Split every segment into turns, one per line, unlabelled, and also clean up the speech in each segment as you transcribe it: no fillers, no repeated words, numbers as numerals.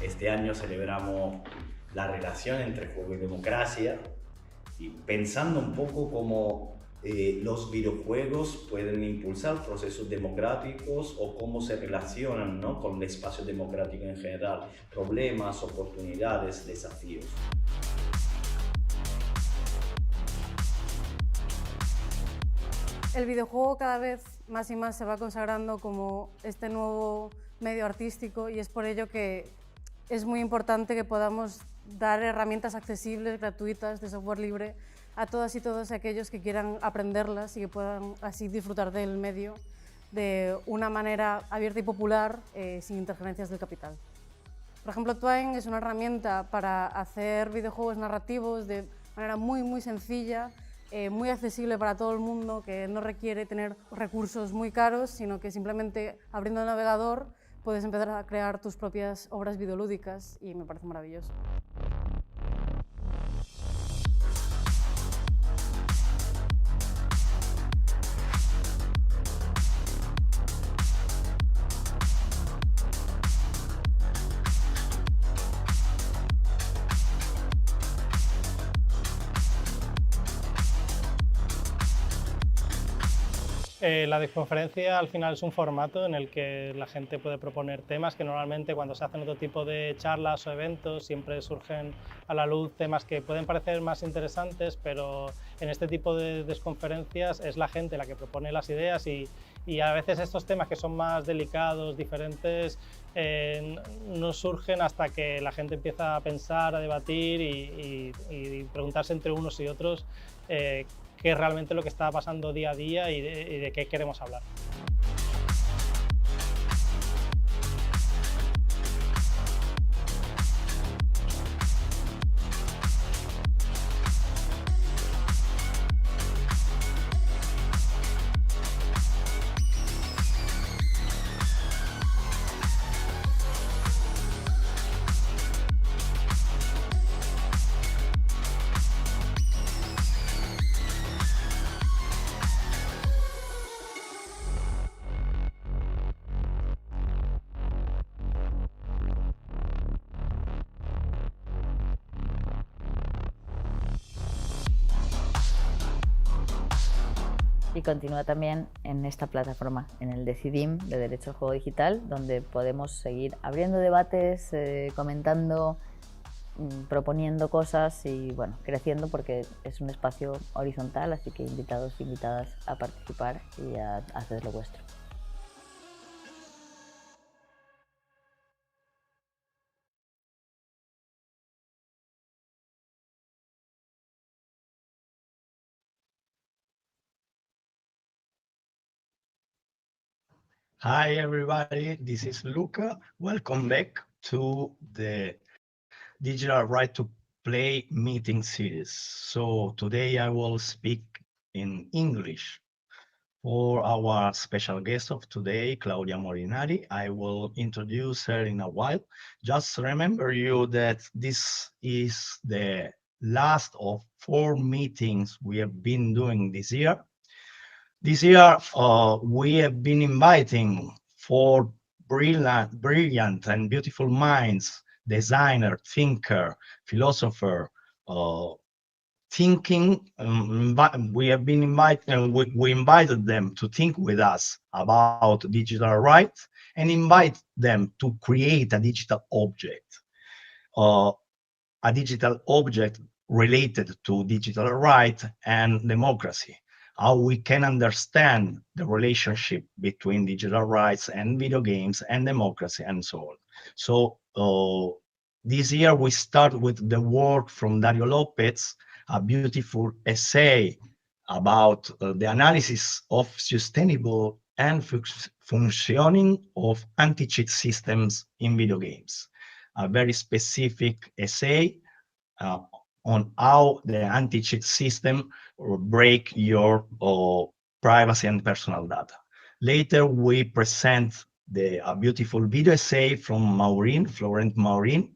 Este año celebramos la relación entre juego y democracia, y pensando un poco cómo los videojuegos pueden impulsar procesos democráticos o cómo se relacionan, ¿no?, con el espacio democrático en general, problemas, oportunidades, desafíos.
El videojuego cada vez más y más se va consagrando como este nuevo medio artístico, y es por ello que es muy importante que podamos dar herramientas accesibles, gratuitas, de software libre, a todas y todos aquellos que quieran aprenderlas y que puedan así disfrutar del medio de una manera abierta y popular, sin interferencias del capital. Por ejemplo, Twine es una herramienta para hacer videojuegos narrativos de manera muy sencilla, muy accesible para todo el mundo, que no requiere tener recursos muy caros, sino que simplemente abriendo el navegador puedes empezar a crear tus propias obras videolúdicas, y me parece maravilloso.
La disconferencia al final es un formato en el que la gente puede proponer temas que normalmente cuando se hacen otro tipo de charlas o eventos siempre surgen a la luz temas que pueden parecer más interesantes, pero en este tipo de desconferencias es la gente la que propone las ideas y a veces estos temas que son más delicados, diferentes, no surgen hasta que la gente empieza a pensar, a debatir y preguntarse entre unos y otros qué es realmente lo que está pasando día a día y de qué queremos hablar.
Y continúa también en esta plataforma, en el Decidim de Derechos del Juego Digital, donde podemos seguir abriendo debates, comentando, proponiendo cosas y bueno, creciendo, porque es un espacio horizontal, así que invitados e invitadas a participar y a hacer lo vuestro.
Hi everybody, this is Luca. Welcome back to the Digital Right to Play meeting series. So today I will speak in English. For our special guest of today, Claudia Molinari, I will introduce her in a while. Just remember you that this is the last of 4 meetings we have been doing this year. This year, we have been inviting 4 brilliant and beautiful minds, designer, thinker, philosopher, thinking. We have been we invited them to think with us about digital rights and invite them to create a digital object related to digital rights and democracy, how we can understand the relationship between digital rights and video games and democracy and so on. So this year we start with the work from Dario Lopez, a beautiful essay about the analysis of sustainable and functioning of anti-cheat systems in video games. A very specific essay on how the anti-cheat system will break your privacy and personal data. Later, we present a beautiful video essay from Florent Maurin,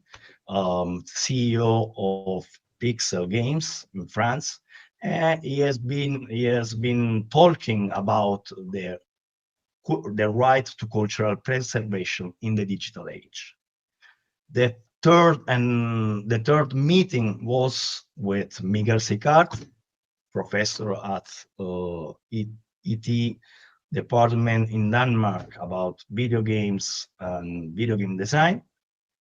CEO of Pixel Games in France. And he has been talking about the right to cultural preservation in the digital age. The third meeting was with Miguel Sicard, professor at ET department in Denmark, about video games and video game design.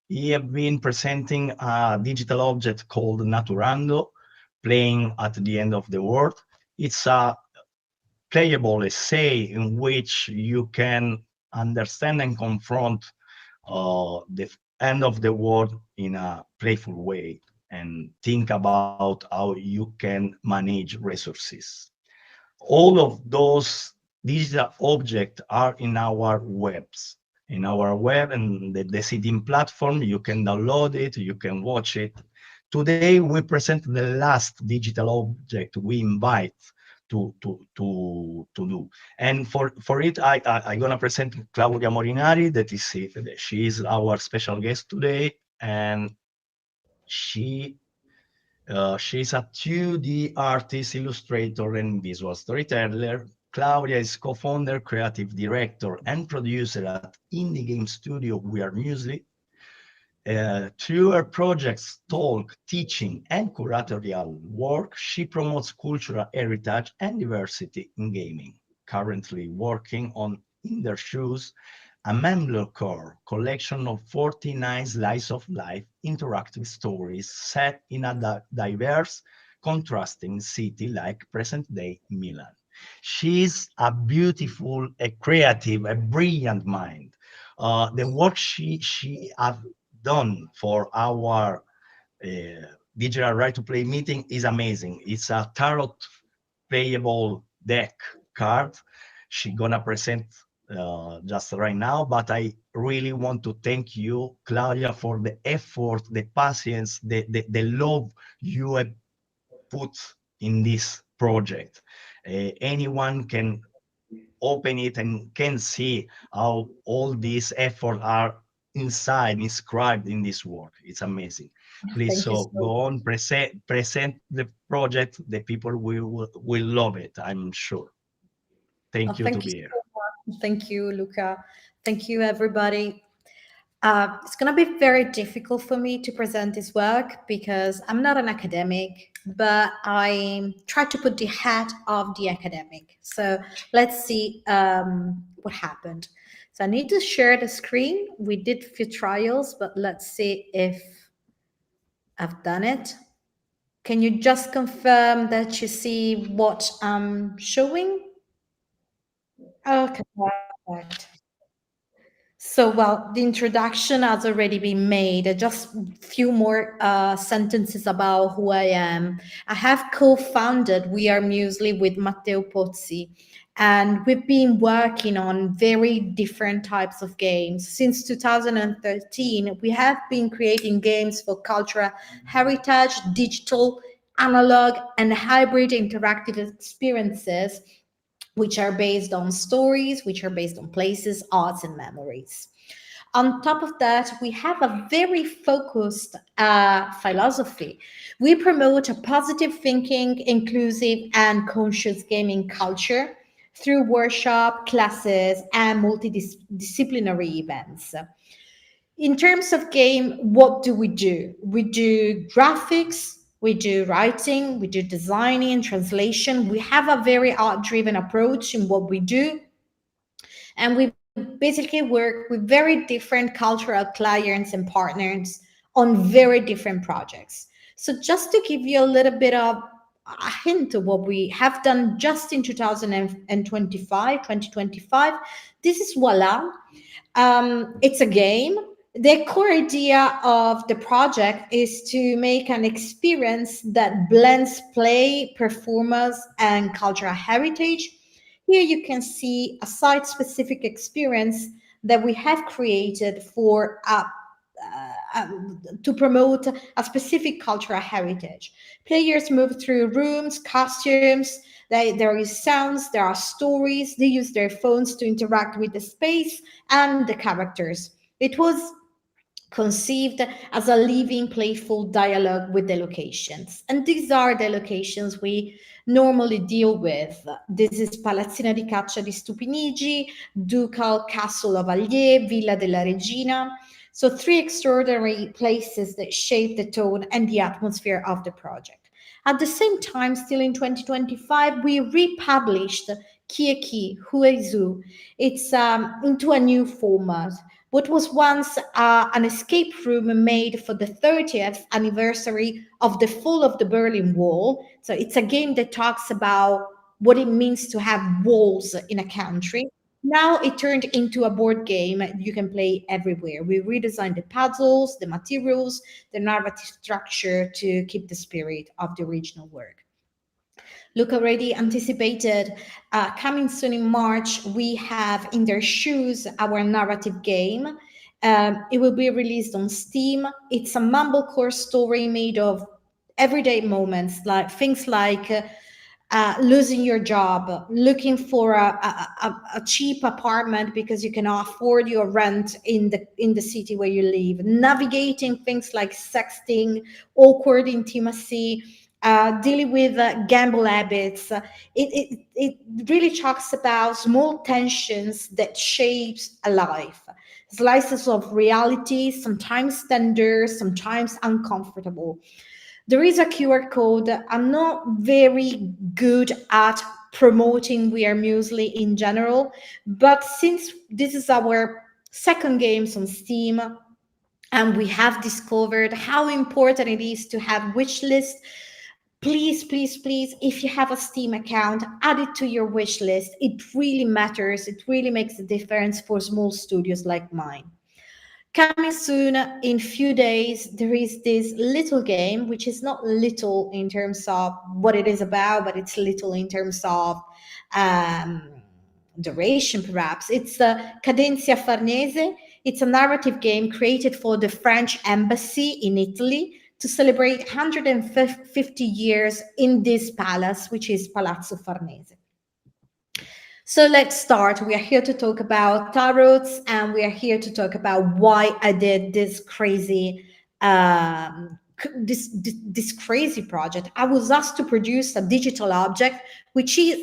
He has been presenting a digital object called Naturando, playing at the end of the world. It's a playable essay in which you can understand and confront the end of the world in a playful way and think about how you can manage resources. All of those digital objects are in our webs. In our web and the Decidim platform, you can download it, you can watch it. Today, we present the last digital object we invite to do. And for it, I'm gonna present Claudia Molinari, she is our special guest today, and she's a 2D artist, illustrator, and visual storyteller. Claudia is co-founder, creative director, and producer at indie game studio We Are Muesli. Through her projects, talk, teaching, and curatorial work, she promotes cultural heritage and diversity in gaming. Currently working on In Their Shoes, a Memlocore collection of 49 slice of life interactive stories set in a diverse, contrasting city like present-day Milan. She's a beautiful, a creative, a brilliant mind. The work she has done for our digital right to play meeting is amazing. It's a tarot playable deck card. She's gonna present just right now, but I really want to thank you, Claudia, for the effort, the patience, the love you have put in this project. Anyone can open it and can see how all these efforts are inscribed in this work. It's amazing. Please, so go on, present the project. The people will love it, I'm sure. Thank you to be here.
Thank you, Luca. Thank you, everybody. It's going to be very difficult for me to present this work because I'm not an academic, but I try to put the hat of the academic. So let's see what happened. So I need to share the screen. We did a few trials, but let's see if I've done it. Can you just confirm that you see what I'm showing? Okay, perfect. So, well, the introduction has already been made. Just a few more sentences about who I am. I have co-founded We Are Muesli with Matteo Pozzi, and we've been working on very different types of games. Since 2013, we have been creating games for cultural heritage, digital, analog, and hybrid interactive experiences, which are based on stories, which are based on places, arts, and memories. On top of that, we have a very focused philosophy. We promote a positive thinking, inclusive, and conscious gaming culture through workshop, classes, and multidisciplinary events. In terms of game, what do? We do graphics, we do writing, we do designing, translation. We have a very art-driven approach in what we do. And we basically work with very different cultural clients and partners on very different projects. So just to give you a little bit of a hint of what we have done just in 2025, this is Voila. It's a game. The core idea of the project is to make an experience that blends play, performance, and cultural heritage. Here you can see a site-specific experience that we have created for to promote a specific cultural heritage. Players move through rooms, costumes, there is sounds, there are stories, they use their phones to interact with the space and the characters. It was conceived as a living, playful dialogue with the locations. And these are the locations we normally deal with. This is Palazzina di Caccia di Stupinigi, Ducal Castle of Allier, Villa della Regina. So 3 extraordinary places that shape the tone and the atmosphere of the project. At the same time, still in 2025, we republished Chi è Chi, Who is Who. It's into a new format. What was once an escape room made for the 30th anniversary of the fall of the Berlin Wall. So it's a game that talks about what it means to have walls in a country. Now it turned into a board game you can play everywhere. We redesigned the puzzles, the materials, the narrative structure to keep the spirit of the original work. Luke already anticipated, coming soon in March, we have In Their Shoes, our narrative game. It will be released on Steam. It's a mumblecore story made of everyday moments, like things like losing your job, looking for a cheap apartment because you cannot afford your rent in the city where you live, navigating things like sexting, awkward intimacy, dealing with gamble habits. It really talks about small tensions that shapes a life, slices of reality, sometimes tender, sometimes uncomfortable. There is a QR code. I'm not very good at promoting We Are Muesli in general, but since this is our second games on Steam, and we have discovered how important it is to have wish list, please, if you have a Steam account, add it to your wish list. It really matters. It really makes a difference for small studios like mine. Coming soon, in few days, there is this little game, which is not little in terms of what it is about, but it's little in terms of duration, perhaps. It's Cadencia Farnese. It's a narrative game created for the French embassy in Italy to celebrate 150 years in this palace, which is Palazzo Farnese. So let's start. We are here to talk about tarots, and we are here to talk about why I did this crazy this crazy project. I was asked to produce a digital object, which is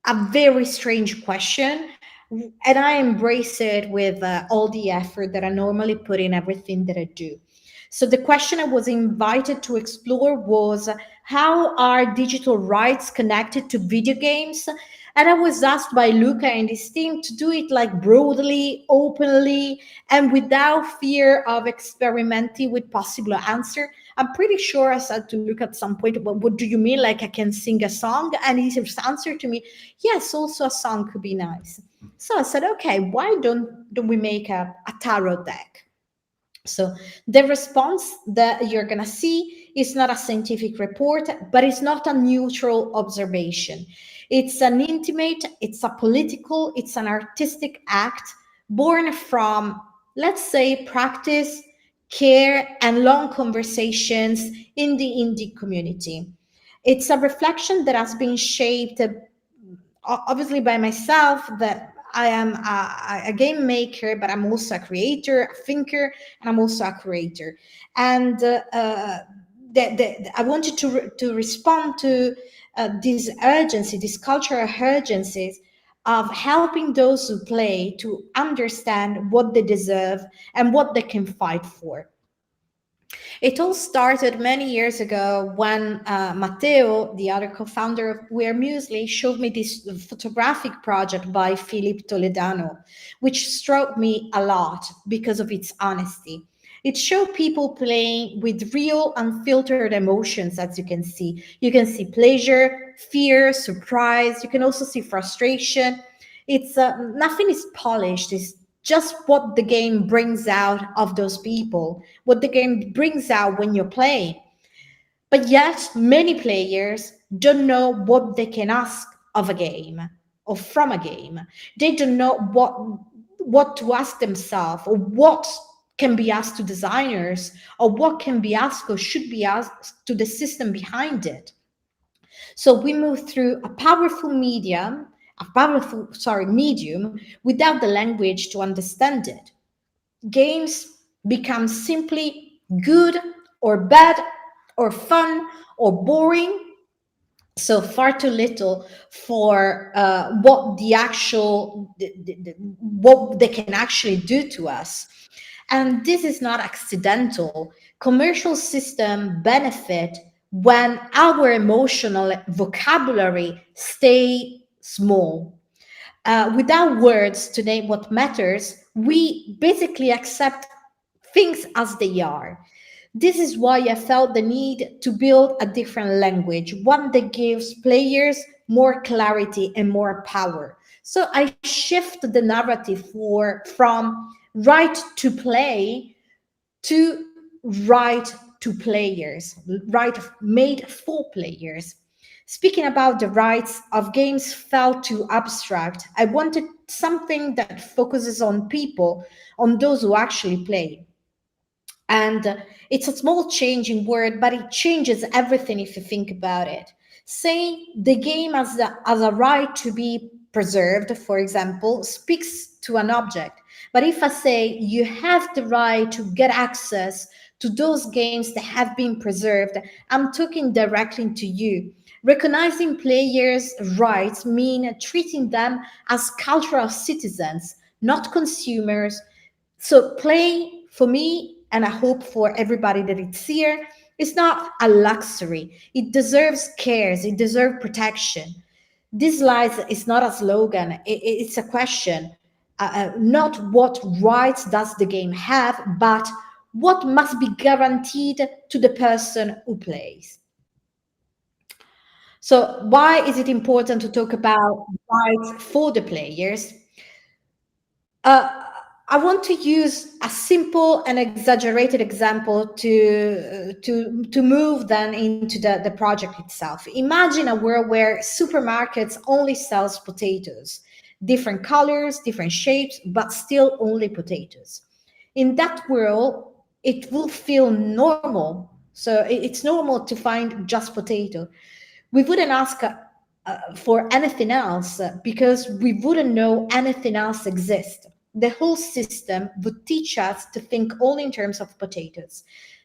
a very strange question, and I embrace it with all the effort that I normally put in everything that I do. So the question I was invited to explore was, how are digital rights connected to video games? And I was asked by Luca and his team to do it like broadly, openly, and without fear of experimenting with possible answer. I'm pretty sure I said to Luca at some point, well, what do you mean? Like I can sing a song? And his answer to me, yes, also a song could be nice. So I said, okay, why don't we make a tarot deck? So the response that you're going to see is not a scientific report, but it's not a neutral observation. It's an intimate, it's a political, it's an artistic act born from, let's say, practice, care, and long conversations in the indie community. It's a reflection that has been shaped, obviously, by myself, that I am a game maker, but I'm also a creator, a thinker, and I'm also a curator. And I wanted to respond to this urgency, this cultural urgencies of helping those who play to understand what they deserve and what they can fight for. It all started many years ago when Matteo, the other co-founder of We're Muesli, showed me this photographic project by Philippe Toledano, which struck me a lot because of its honesty. It showed people playing with real unfiltered emotions, as you can see. You can see pleasure, fear, surprise. You can also see frustration. It's nothing is polished. It's just what the game brings out of those people, what the game brings out when you're playing. But yet, many players don't know what they can ask of a game or from a game. They don't know what to ask themselves, or what can be asked to designers, or what can be asked or should be asked to the system behind it. So we move through a powerful medium without the language to understand it. Games become simply good or bad or fun or boring. So far too little for what they can actually do to us. And this is not accidental. Commercial systems benefit when our emotional vocabulary stay small. Without words to name what matters, we basically accept things as they are. This is why I felt the need to build a different language, one that gives players more clarity and more power. So I shift the narrative from right to play to right to players, right made for players. Speaking about the rights of games felt too abstract. I wanted something that focuses on people, on those who actually play. And it's a small change in word, but it changes everything if you think about it. Saying the game has a right to be preserved, for example, speaks to an object. But if I say you have the right to get access to those games that have been preserved, I'm talking directly to you. Recognizing players' rights means treating them as cultural citizens, not consumers. So play, for me, and I hope for everybody that it's here, it's not a luxury. It deserves cares. It deserves protection. This slide is not a slogan. It's a question. Not what rights does the game have, but what must be guaranteed to the person who plays. So why is it important to talk about rights for the players? I want to use a simple and exaggerated example to move then into the project itself. Imagine a world where supermarkets only sells potatoes, different colors, different shapes, but still only potatoes. In that world, it will feel normal. So it's normal to find just potato. We wouldn't ask for anything else because we wouldn't know anything else exists. The whole system would teach us to think only in terms of potatoes.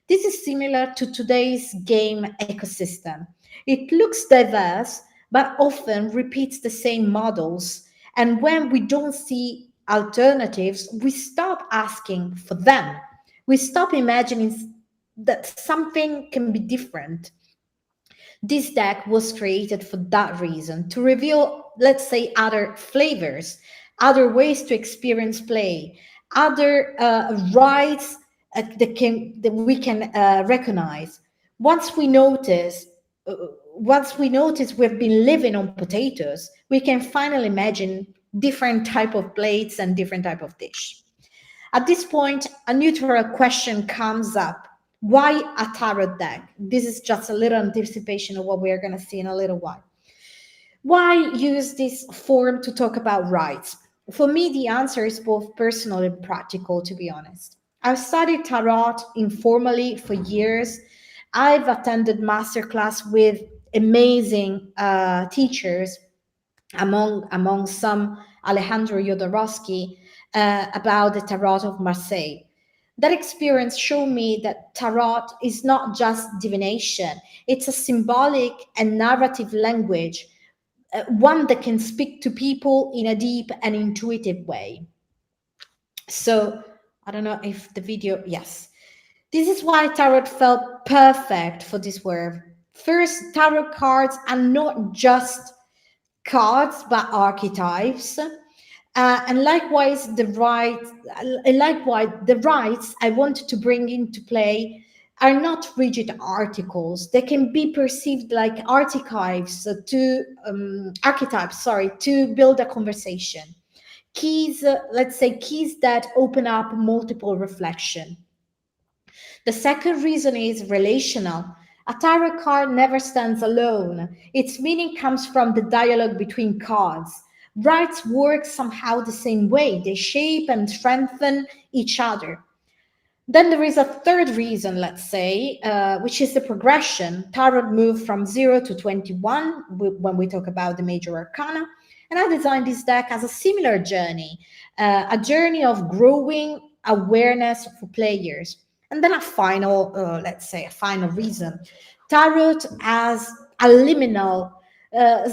This is similar to today's game ecosystem. It looks diverse, but often repeats the same models. And when we don't see alternatives, we stop asking for them. We stop imagining that something can be different. This deck was created for that reason, to reveal, let's say, other flavors, other ways to experience play, other rights that we can recognize. Once we notice we've been living on potatoes, we can finally imagine different type of plates and different type of dish. At this point, a neutral question comes up. Why a tarot deck? This is just a little anticipation of what we're going to see in a little while. Why use this forum to talk about rights? For me, the answer is both personal and practical, to be honest. I've studied tarot informally for years. I've attended masterclass with amazing teachers, among some Alejandro Jodorowsky, about the Tarot of Marseille. That experience showed me that tarot is not just divination, it's a symbolic and narrative language, one that can speak to people in a deep and intuitive way. So, I don't know if the video, yes. This is why tarot felt perfect for this work. First, tarot cards are not just cards, but archetypes. And likewise, the rights I want to bring into play are not rigid articles. They can be perceived like archetypes to build a conversation. Keys, let's say keys that open up multiple reflection. The second reason is relational. A tarot card never stands alone. Its meaning comes from the dialogue between cards. Rights work somehow the same way. They shape and strengthen each other. Then there is a third reason, let's say, which is the progression. Tarot moved from 0 to 21 when we talk about the major arcana. And I designed this deck as a similar journey, a journey of growing awareness for players. And then a final, a final reason. Tarot as a liminal,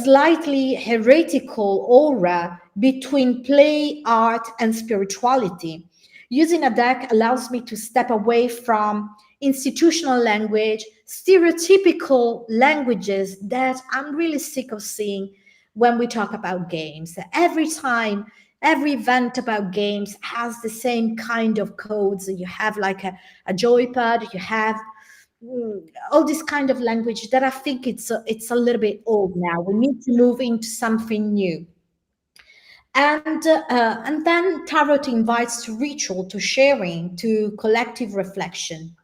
slightly heretical aura between play, art, and spirituality. Using a deck allows me to step away from institutional language, stereotypical languages that I'm really sick of seeing when we talk about games. Every time, every event about games has the same kind of codes. You have like a joypad, you have all this kind of language that I think it's a little bit old now. We need to move into something new. And then tarot invites to ritual, to sharing, to collective reflection.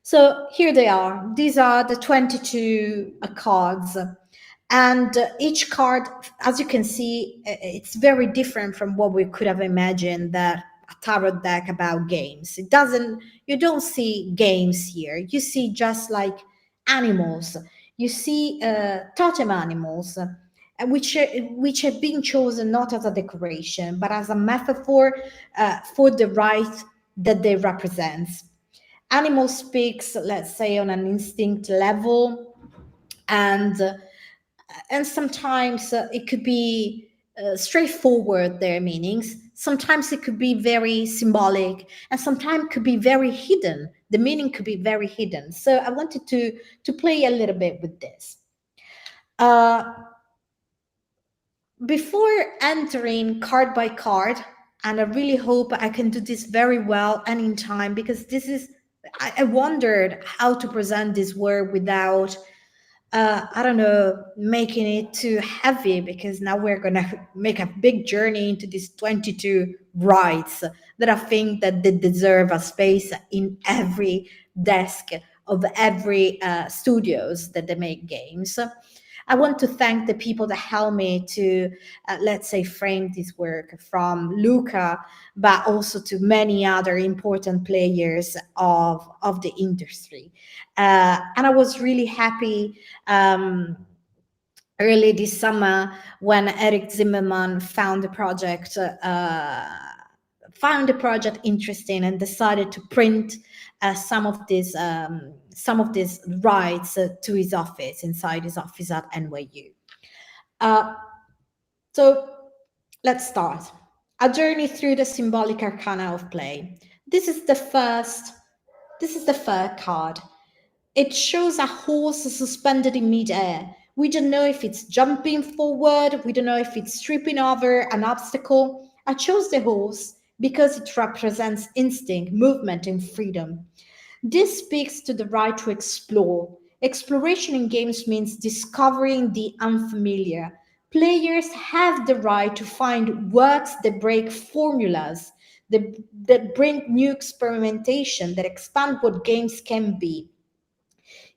So here they are. These are the 22 cards. And each card, as you can see, it's very different from what we could have imagined that a tarot deck about games. You don't see games here. You see just like animals. You see totem animals, which have been chosen not as a decoration, but as a metaphor for the right that they represent. Animal speaks, let's say, on an instinct level, and sometimes it could be straightforward, their meanings. Sometimes it could be very symbolic, and sometimes it could be very hidden. The meaning could be very hidden. So I wanted to play a little bit with this. Before entering card by card, and I really hope I can do this very well and in time, because I wondered how to present this work without making it too heavy, because now we're going to make a big journey into these 22 rights that I think that they deserve a space in every desk of every studios that they make games. I want to thank the people that helped me to, frame this work, from Luca, but also to many other important players of the industry. And I was really happy early this summer when Eric Zimmerman found the project interesting and decided to print some of these rights to his office, inside his office at NYU. So let's start. A journey through the symbolic arcana of play. This is the third card. It shows a horse suspended in midair. We don't know if it's jumping forward. We don't know if it's tripping over an obstacle. I chose the horse because it represents instinct, movement, and freedom. This speaks to the right to explore. Exploration in games means discovering the unfamiliar. Players have the right to find works that break formulas, that bring new experimentation, that expand what games can be,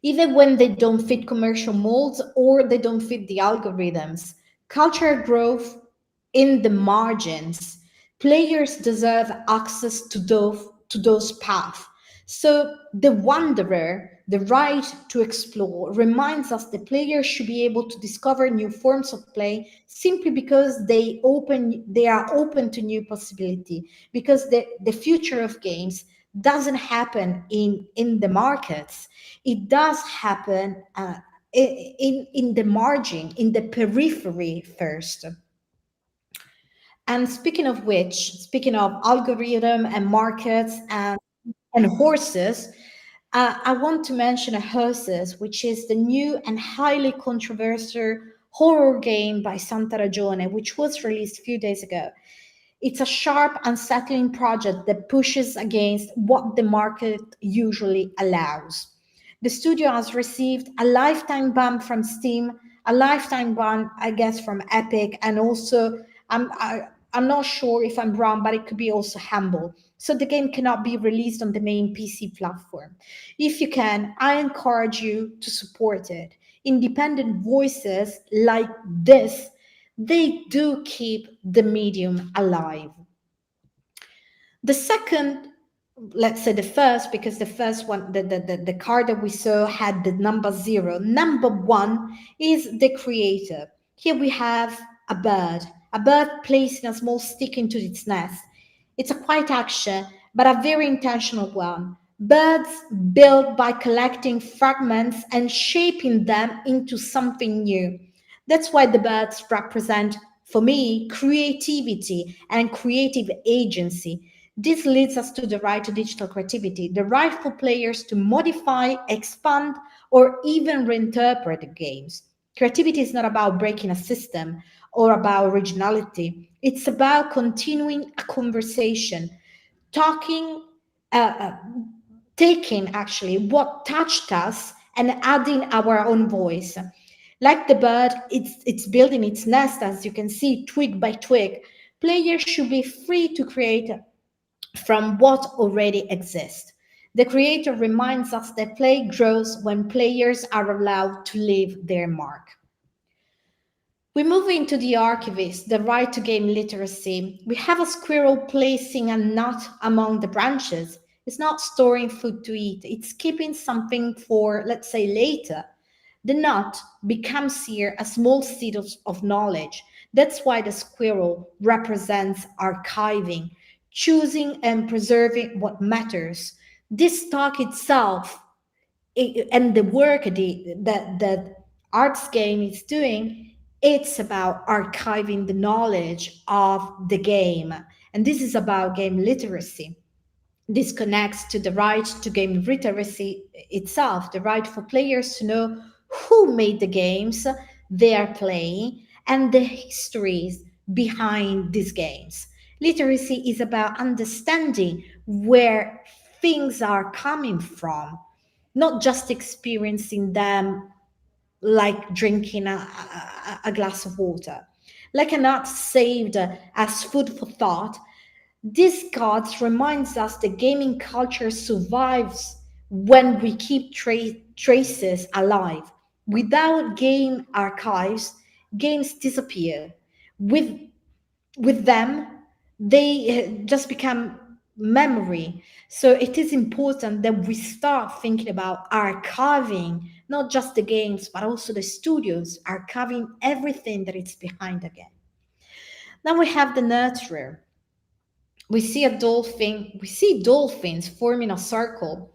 even when they don't fit commercial molds or they don't fit the algorithms. Cultural growth in the margins. Players deserve access to those paths. So the wanderer, The right to explore reminds us that players should be able to discover new forms of play simply because they are open to new possibility, because the future of games doesn't happen in the markets. It does happen in the margin, in the periphery first. And speaking of which, speaking of algorithm and markets and horses, I want to mention Horses, which is the new and highly controversial horror game by Santa Ragione, which was released a few days ago. It's a sharp, unsettling project that pushes against what the market usually allows. The studio has received a lifetime ban from Steam, a lifetime ban, I guess, from Epic, and also I'm not sure if I'm wrong, but it could be also Humble. So the game cannot be released on the main PC platform. If you can, I encourage you to support it. Independent voices like this, they do keep the medium alive. The second, let's say the first, because the first one, the card that we saw had the number 0. Number 1 is the creator. Here we have a bird placing a small stick into its nest. It's a quiet action, but a very intentional one. Birds build by collecting fragments and shaping them into something new. That's why the birds represent, for me, creativity and creative agency. This leads us to the right to digital creativity, the right for players to modify, expand, or even reinterpret the games. Creativity is not about breaking a system or about originality. It's about continuing a conversation, taking actually what touched us and adding our own voice. Like the bird, it's building its nest, as you can see, twig by twig. Players should be free to create from what already exists. The creator reminds us that play grows when players are allowed to leave their mark. We move into the archivist, the right to game literacy. We have a squirrel placing a nut among the branches. It's not storing food to eat. It's keeping something for, let's say, later. The nut becomes here a small seed of knowledge. That's why the squirrel represents archiving, choosing and preserving what matters. This talk itself and the work that Arts Game is doing, it's about archiving the knowledge of the game. And this is about game literacy. This connects to the right to game literacy itself, the right for players to know who made the games they are playing and the histories behind these games. Literacy is about understanding where things are coming from, not just experiencing them like drinking a glass of water. Like a nut saved as food for thought, this card reminds us that gaming culture survives when we keep traces alive. Without game archives, games disappear. With them, they just become memory. So it is important that we start thinking about archiving not just the games, but also the studios, archiving everything that is behind the game. Now we have the nurturer. We see a dolphin, we see dolphins forming a circle.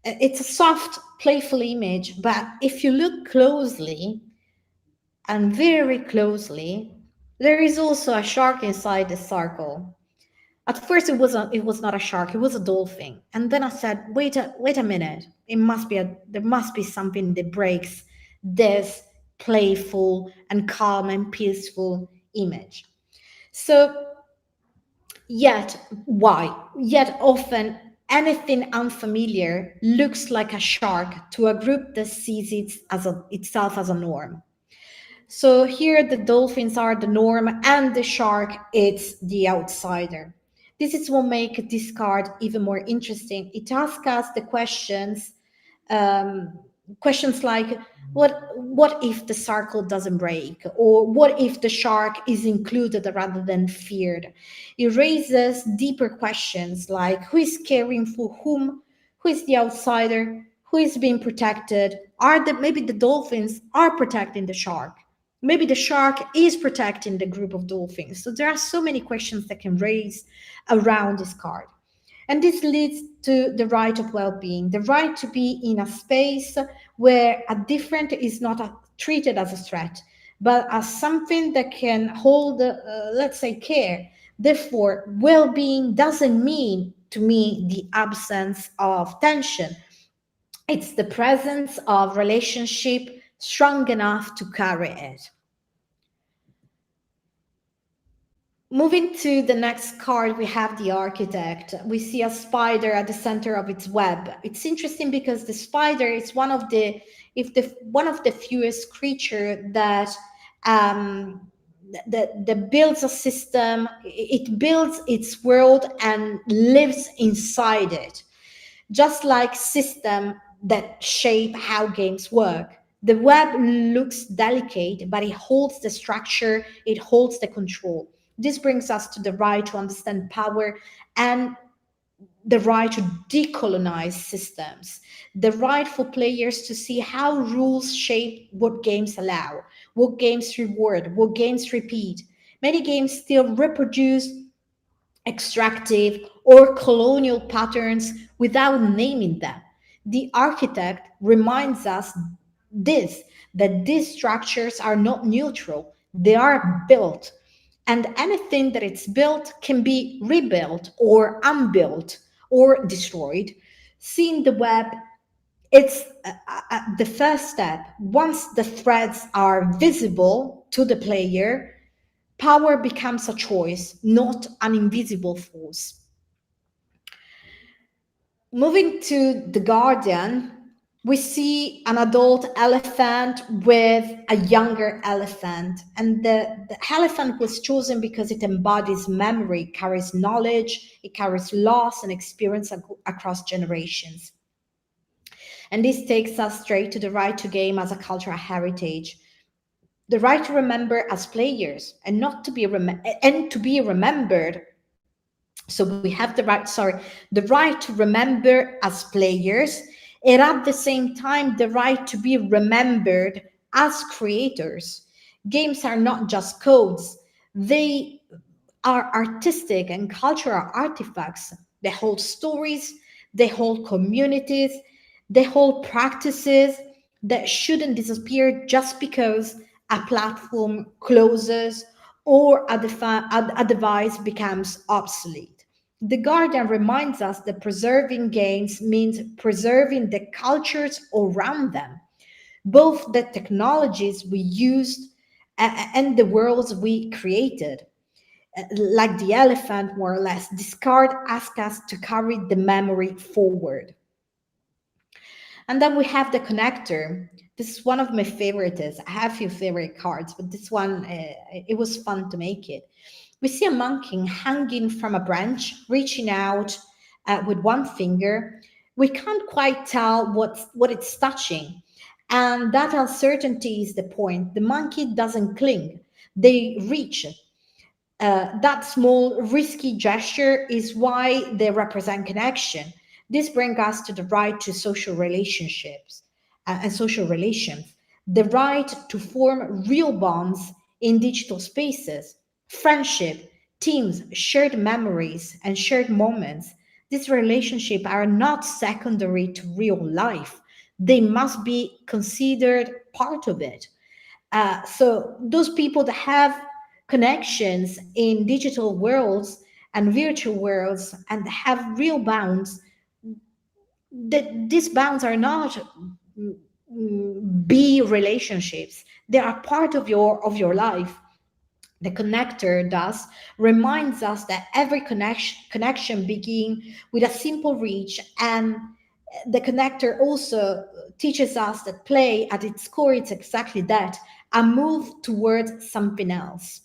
It's a soft, playful image, but if you look closely, and very closely, there is also a shark inside the circle. At first, it was not a shark; it was a dolphin. And then I said, "Wait a minute! There must be something that breaks this playful and calm and peaceful image." So, yet often anything unfamiliar looks like a shark to a group that sees it itself as a norm. So here the dolphins are the norm and the shark it's the outsider. This is what makes this card even more interesting. It asks us the questions like what if the circle doesn't break, or what if the shark is included rather than feared? It raises deeper questions like who is caring for whom, who is the outsider, Who is being protected? Maybe the dolphins are protecting the shark. Maybe the shark is protecting the group of dolphins. So there are so many questions that can raise around this card. And this leads to the right of well-being, the right to be in a space where a different is not treated as a threat, but as something that can hold, let's say, care. Therefore, well-being doesn't mean, to me, the absence of tension. It's the presence of relationship strong enough to carry it. Moving to the next card, we have the architect. We see a spider at the center of its web. It's interesting because the spider is one of the fewest creature that builds a system. It builds its world and lives inside it, just like system that shape how games work. The web looks delicate, but it holds the structure, it holds the control. This brings us to the right to understand power and the right to decolonize systems, the right for players to see how rules shape what games allow, what games reward, what games repeat. Many games still reproduce extractive or colonial patterns without naming them. The architect reminds us that these structures are not neutral, they are built. And anything that it's built can be rebuilt or unbuilt or destroyed. Seeing the web, it's the first step. Once the threads are visible to the player, power becomes a choice, not an invisible force. Moving to the Guardian, we see an adult elephant with a younger elephant. And the elephant was chosen because it embodies memory, carries knowledge, it carries loss and experience across generations. And this takes us straight to the right to game as a cultural heritage. The right to remember as players and not to be to be remembered. So we have the right to remember as players, and at the same time, the right to be remembered as creators. Games are not just codes. They are artistic and cultural artifacts. They hold stories, they hold communities, they hold practices that shouldn't disappear just because a platform closes or a device becomes obsolete. The Guardian reminds us that preserving games means preserving the cultures around them, both the technologies we used and the worlds we created. Like the elephant, more or less, this card asks us to carry the memory forward. And then we have the connector. This is one of my favorites. I have a few favorite cards, but this one, it was fun to make it. We see a monkey hanging from a branch, reaching out with one finger. We can't quite tell what it's touching. And that uncertainty is the point. The monkey doesn't cling. They reach. That small, risky gesture is why they represent connection. This brings us to the right to social relationships and social relations, the right to form real bonds in digital spaces, friendship, teams, shared memories, and shared moments. These relationships are not secondary to real life. They must be considered part of it. So those people that have connections in digital worlds and virtual worlds and have real bounds, that these bounds are not be relationships. They are part of your life. The connector thus reminds us that every connection begins with a simple reach, and the connector also teaches us that play at its core is exactly that, a move towards something else.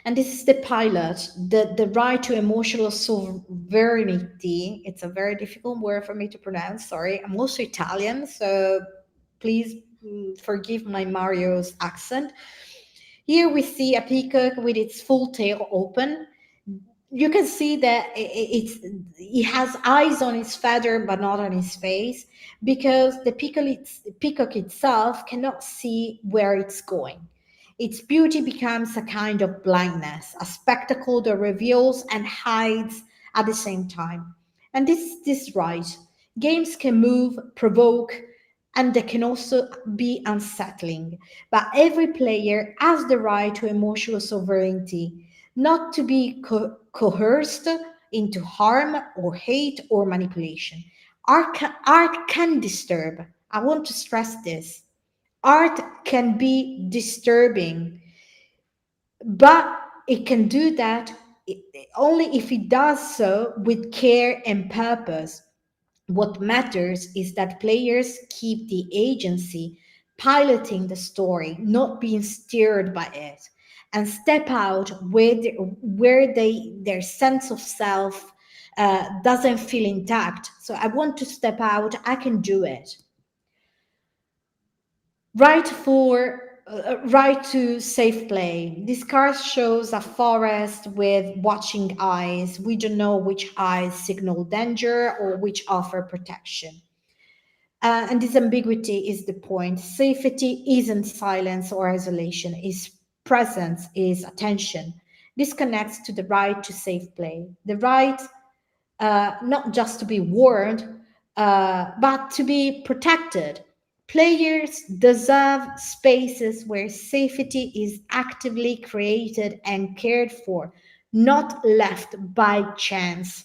And this is the pilot, the right to emotional sovereignty. It's a very difficult word for me to pronounce, sorry. I'm also Italian, so please forgive my Mario's accent. Here we see a peacock with its full tail open. you can see that it has eyes on its feather but not on its face, because the peacock itself cannot see where it's going. Its beauty becomes a kind of blindness, a spectacle that reveals and hides at the same time. And this is right. Games can move, provoke, and they can also be unsettling. But every player has the right to emotional sovereignty, not to be coerced into harm or hate or manipulation. Art can disturb. I want to stress this. Art can be disturbing, but it can do that only if it does so with care and purpose. What matters is that players keep the agency, piloting the story, not being steered by it, and step out where their sense of self doesn't feel intact. So I want to step out, I can do it. Right to safe play. This card shows a forest with watching eyes. We don't know which eyes signal danger or which offer protection. And this ambiguity is the point. Safety isn't silence or isolation, is presence, is attention. This connects to the right to safe play. The right not just to be warned, but to be protected. Players deserve spaces where safety is actively created and cared for, not left by chance.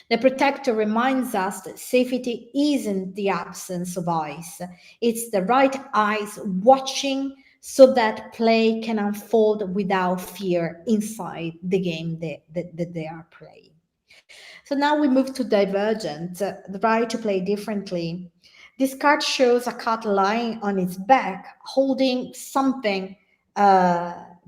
The protector reminds us that safety isn't the absence of eyes, it's the right eyes watching so that play can unfold without fear inside the game that they are playing. So now we move to divergent, the right to play differently. This card shows a cat lying on its back, holding something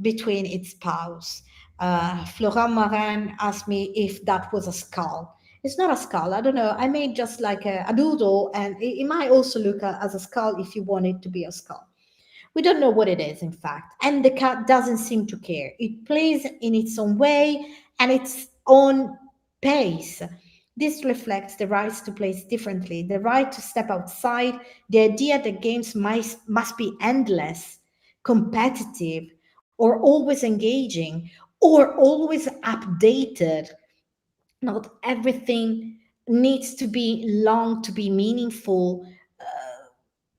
between its paws. Florent Marin asked me if that was a skull. It's not a skull. I don't know. I made just like a doodle, and it might also look as a skull if you want it to be a skull. We don't know what it is, in fact. And the cat doesn't seem to care. It plays in its own way and its own pace. This reflects the right to play differently, the right to step outside, the idea that games must be endless, competitive, or always engaging, or always updated. Not everything needs to be long to be meaningful.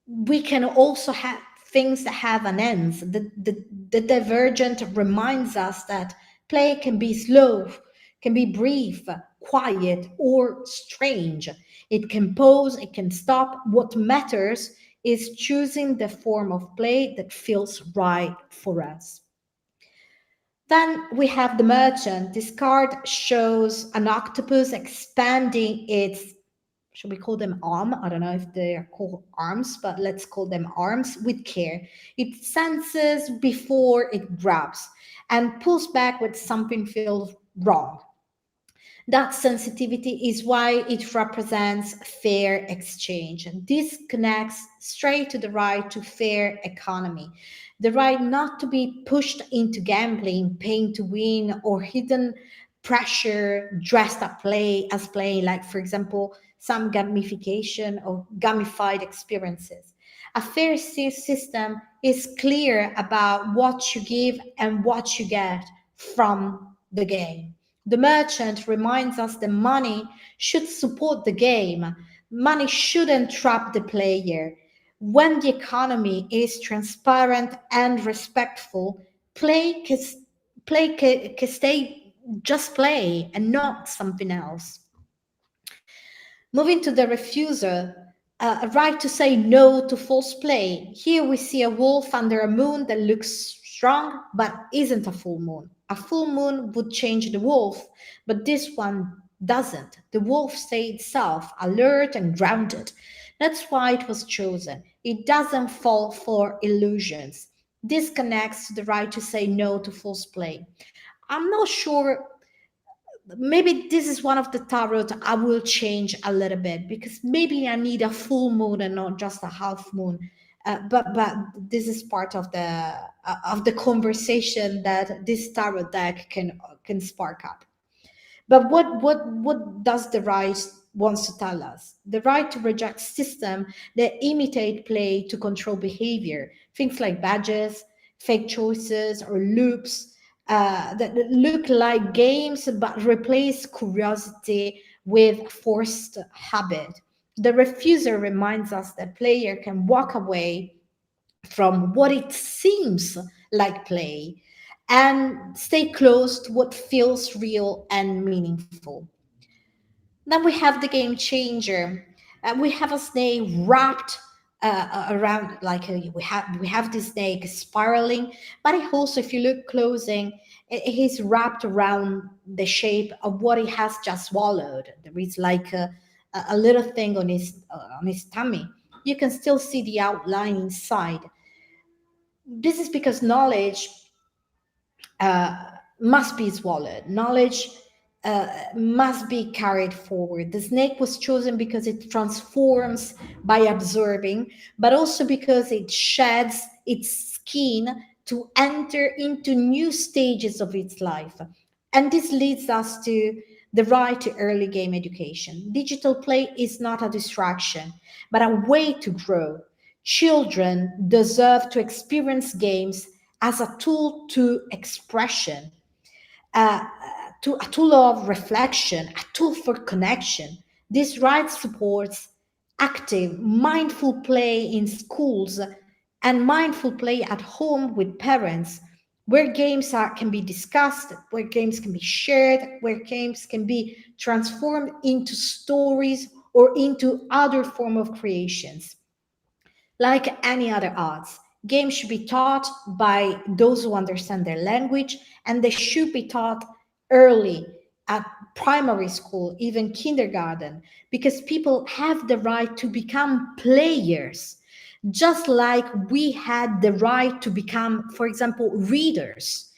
We can also have things that have an end. The divergent reminds us that play can be slow, can be brief, quiet, or strange. It can pause, it can stop. What matters is choosing the form of play that feels right for us. Then we have the merchant. This card shows an octopus expanding its, should we call them arm? I don't know if they are called arms, but let's call them arms with care. It senses before it grabs and pulls back when something feels wrong. That sensitivity is why it represents fair exchange. And this connects straight to the right to fair economy, the right not to be pushed into gambling, paying to win, or hidden pressure dressed up play as play, like, for example, some gamification or gamified experiences. A fair system is clear about what you give and what you get from the game. The merchant reminds us that money should support the game. Money shouldn't trap the player. When the economy is transparent and respectful, play can stay just play and not something else. Moving to the refusal, a right to say no to false play. Here we see a wolf under a moon that looks strong but isn't a full moon. A full moon would change the wolf, but this one doesn't. The wolf stays itself, alert and grounded. That's why it was chosen. It doesn't fall for illusions. This connects to the right to say no to false play. I'm not sure, maybe this is one of the tarot I will change a little bit, because maybe I need a full moon and not just a half moon But this is part of the conversation that this tarot deck can spark up. But what does the right wants to tell us? The right to reject systems that imitate play to control behavior, things like badges, fake choices, or loops that look like games but replace curiosity with forced habit. The refuser reminds us that player can walk away from what it seems like play and stay close to what feels real and meaningful. Then we have the game changer. We have a snake wrapped around, like we have this snake spiraling, but it also, if you look closing, he's wrapped around the shape of what he has just swallowed. There is like a little thing on his tummy. You can still see the outline inside. This is because knowledge must be swallowed. Knowledge must be carried forward. The snake was chosen because it transforms by observing, but also because it sheds its skin to enter into new stages of its life. And this leads us to the right to early game education. Digital play is not a distraction, but a way to grow. Children deserve to experience games as a tool to expression, to a tool of reflection, a tool for connection. This right supports active, mindful play in schools and mindful play at home with parents, where games can be discussed, where games can be shared, where games can be transformed into stories or into other form of creations. Like any other arts, games should be taught by those who understand their language, and they should be taught early at primary school, even kindergarten, because people have the right to become players, just like we had the right to become, for example, readers.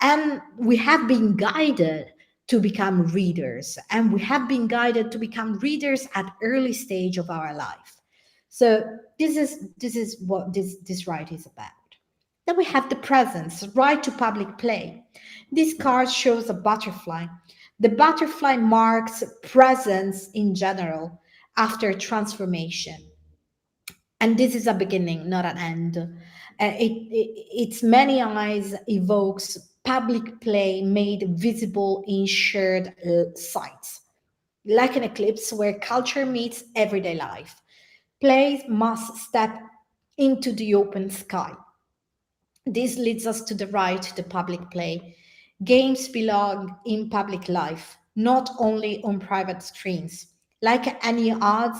And we have been guided to become readers, and we have been guided to become readers at early stage of our life. So this is what this right is about. Then we have the presence, right to public play. This card shows a butterfly. The butterfly marks presence in general after transformation. And this is a beginning, not an end. Its many eyes evokes public play made visible in shared sites, like an eclipse where culture meets everyday life. Play must step into the open sky. This leads us to the right to public play. Games belong in public life, not only on private screens. Like any arts,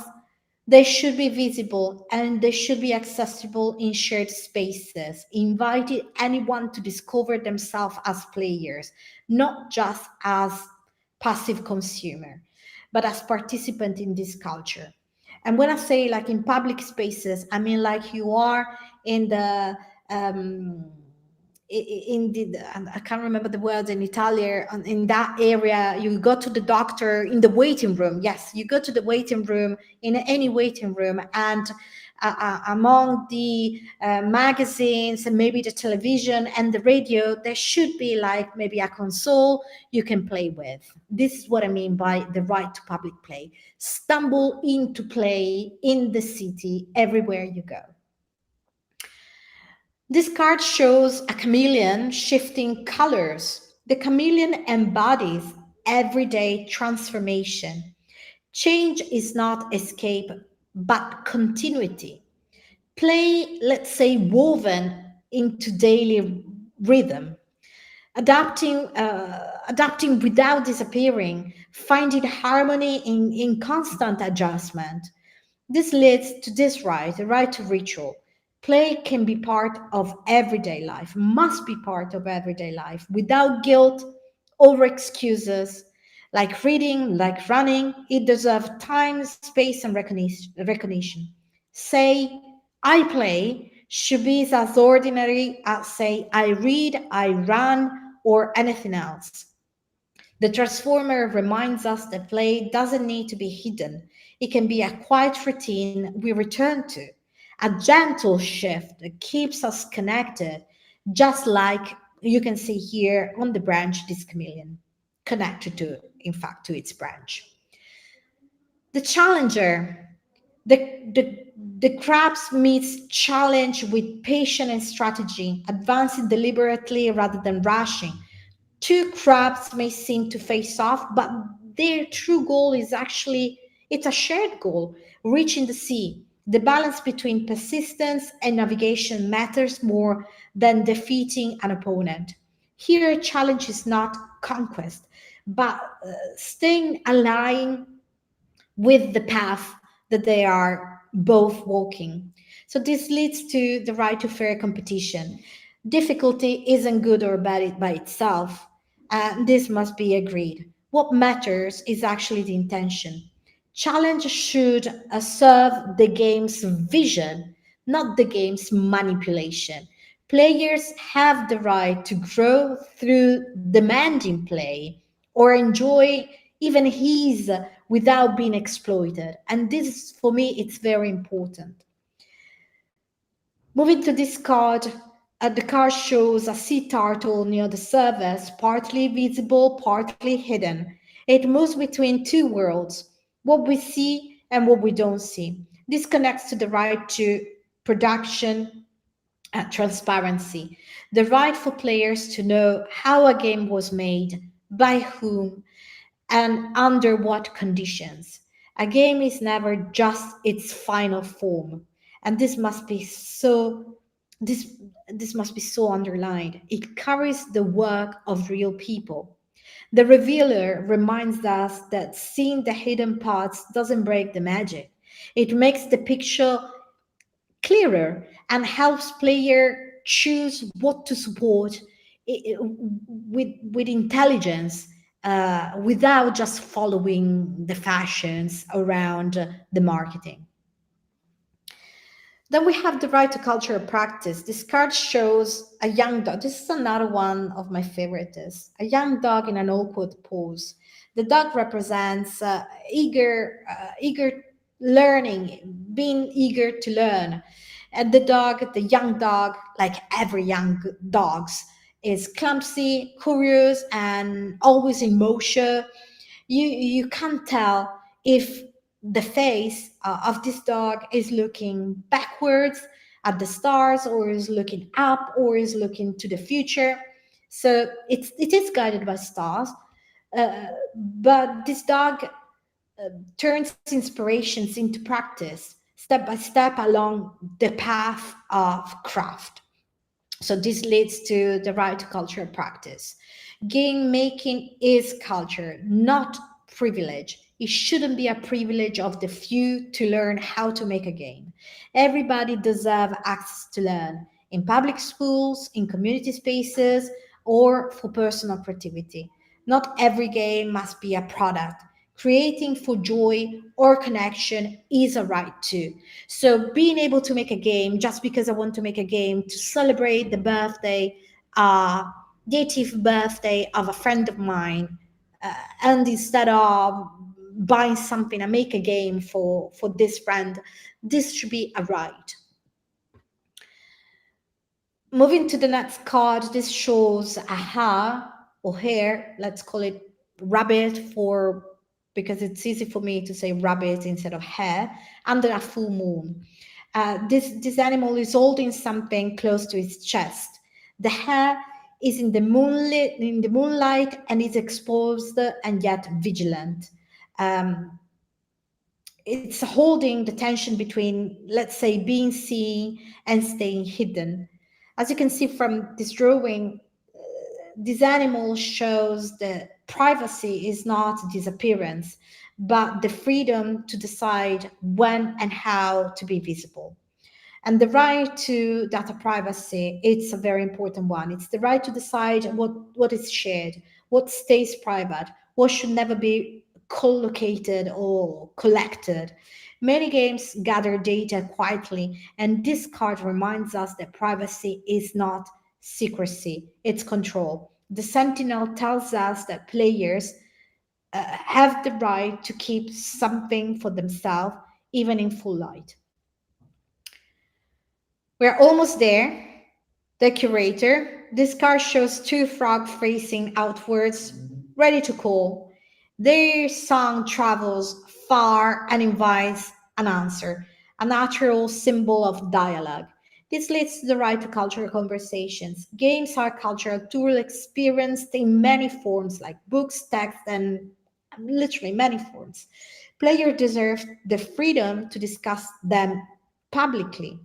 they should be visible and they should be accessible in shared spaces, inviting anyone to discover themselves as players, not just as passive consumer, but as participant in this culture. And when I say like in public spaces, I mean like you are in the I can't remember the words in Italian, in that area, you go to the doctor in the waiting room. Yes, you go to the waiting room, in any waiting room, and among the magazines and maybe the television and the radio, there should be like maybe a console you can play with. This is what I mean by the right to public play. Stumble into play in the city, everywhere you go. This card shows a chameleon shifting colors. The chameleon embodies everyday transformation. Change is not escape, but continuity. Play, let's say, woven into daily rhythm, adapting without disappearing, finding harmony in constant adjustment. This leads to this right, the right to ritual. Play can be part of everyday life, must be part of everyday life, without guilt or excuses. Like reading, like running, it deserves time, space, and recognition. Say, I play should be as ordinary as say, I read, I run, or anything else. The transformer reminds us that play doesn't need to be hidden. It can be a quiet routine we return to. a gentle shift that keeps us connected, just like you can see here on the branch, this chameleon connected to, in fact, to its branch. The challenger, the crabs meets challenge with patience and strategy, advancing deliberately rather than rushing. Two crabs may seem to face off, but their true goal is actually, it's a shared goal, reaching the sea. The balance between persistence and navigation matters more than defeating an opponent. Here, challenge is not conquest, but staying aligned with the path that they are both walking. So this leads to the right to fair competition. Difficulty isn't good or bad by itself. This must be agreed. What matters is actually the intention. Challenge should serve the game's vision, not the game's manipulation. Players have the right to grow through demanding play or enjoy even ease without being exploited. And this, for me, it's very important. Moving to this card, the card shows a sea turtle near the surface, partly visible, partly hidden. It moves between two worlds, what we see and what we don't see. This connects to the right to production and transparency, the right for players to know how a game was made, by whom, and under what conditions. A game is never just its final form, and this this must be so underlined. It carries the work of real people. The revealer reminds us that seeing the hidden parts doesn't break the magic. It makes the picture clearer and helps player choose what to support with intelligence, without just following the fashions around the marketing. Then we have the right to cultural practice. This card shows a young dog. This is another one of my favorites. A young dog in an awkward pose. The dog represents eager learning, being eager to learn. And the young dog, like every young dogs, is clumsy, curious, and always in motion. You can't tell if the face of this dog is looking backwards at the stars, or is looking up, or is looking to the future. So it is guided by stars, but this dog turns inspirations into practice, step by step along the path of craft. So this leads to the right to cultural practice. Game making is culture, not privilege. It shouldn't be a privilege of the few to learn how to make a game. Everybody deserves access to learn, in public schools, in community spaces, or for personal creativity. Not every game must be a product. Creating for joy or connection is a right too. So being able to make a game just because I want to make a game to celebrate the birthday, the 80th birthday of a friend of mine, and instead of buying something, I make a game for this friend, this should be a right. Moving to the next card, this shows a hare or hare, let's call it rabbit because it's easy for me to say rabbit instead of hare, under a full moon. This animal is holding something close to its chest. The hare is in the moonlight and is exposed and yet vigilant. It's holding the tension between, let's say, being seen and staying hidden. As you can see from this drawing, this animal shows that privacy is not disappearance, but the freedom to decide when and how to be visible. And the right to data privacy, it's a very important one. It's the right to decide what is shared, what stays private, what should never be co-located or collected. Many games gather data quietly, and this card reminds us that privacy is not secrecy, it's control. The Sentinel tells us that players have the right to keep something for themselves, even in full light. We're almost there. The curator. This card shows two frogs facing outwards, ready to call. Their song travels far and invites an answer, a natural symbol of dialogue. This leads to the right to cultural conversations. Games are cultural tools experienced in many forms, like books, text, and literally many forms. Players deserve the freedom to discuss them publicly.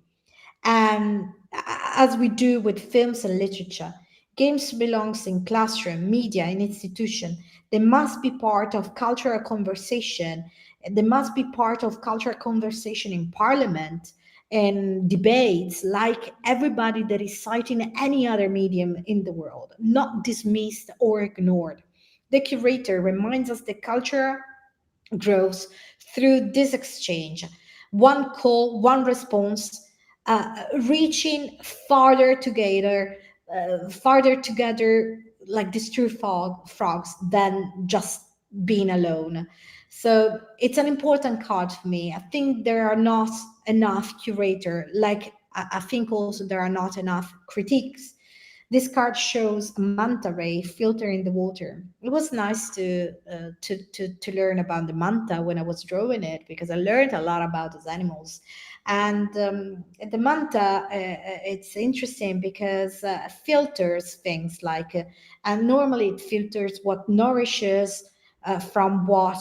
And as we do with films and literature, games belongs in classroom, media, and institution. They must be part of cultural conversation. They must be part of cultural conversation in parliament and debates, like everybody that is citing any other medium in the world, not dismissed or ignored. The curator reminds us that culture grows through this exchange. One call, one response, reaching farther together, like these two frogs, than just being alone. So it's an important card for me. I think there are not enough curator, like I think also there are not enough critiques. This card shows a manta ray filtering the water. It was nice to learn about the manta when I was drawing it, because I learned a lot about those animals. And the manta, it's interesting because filters things like, and normally it filters what nourishes from what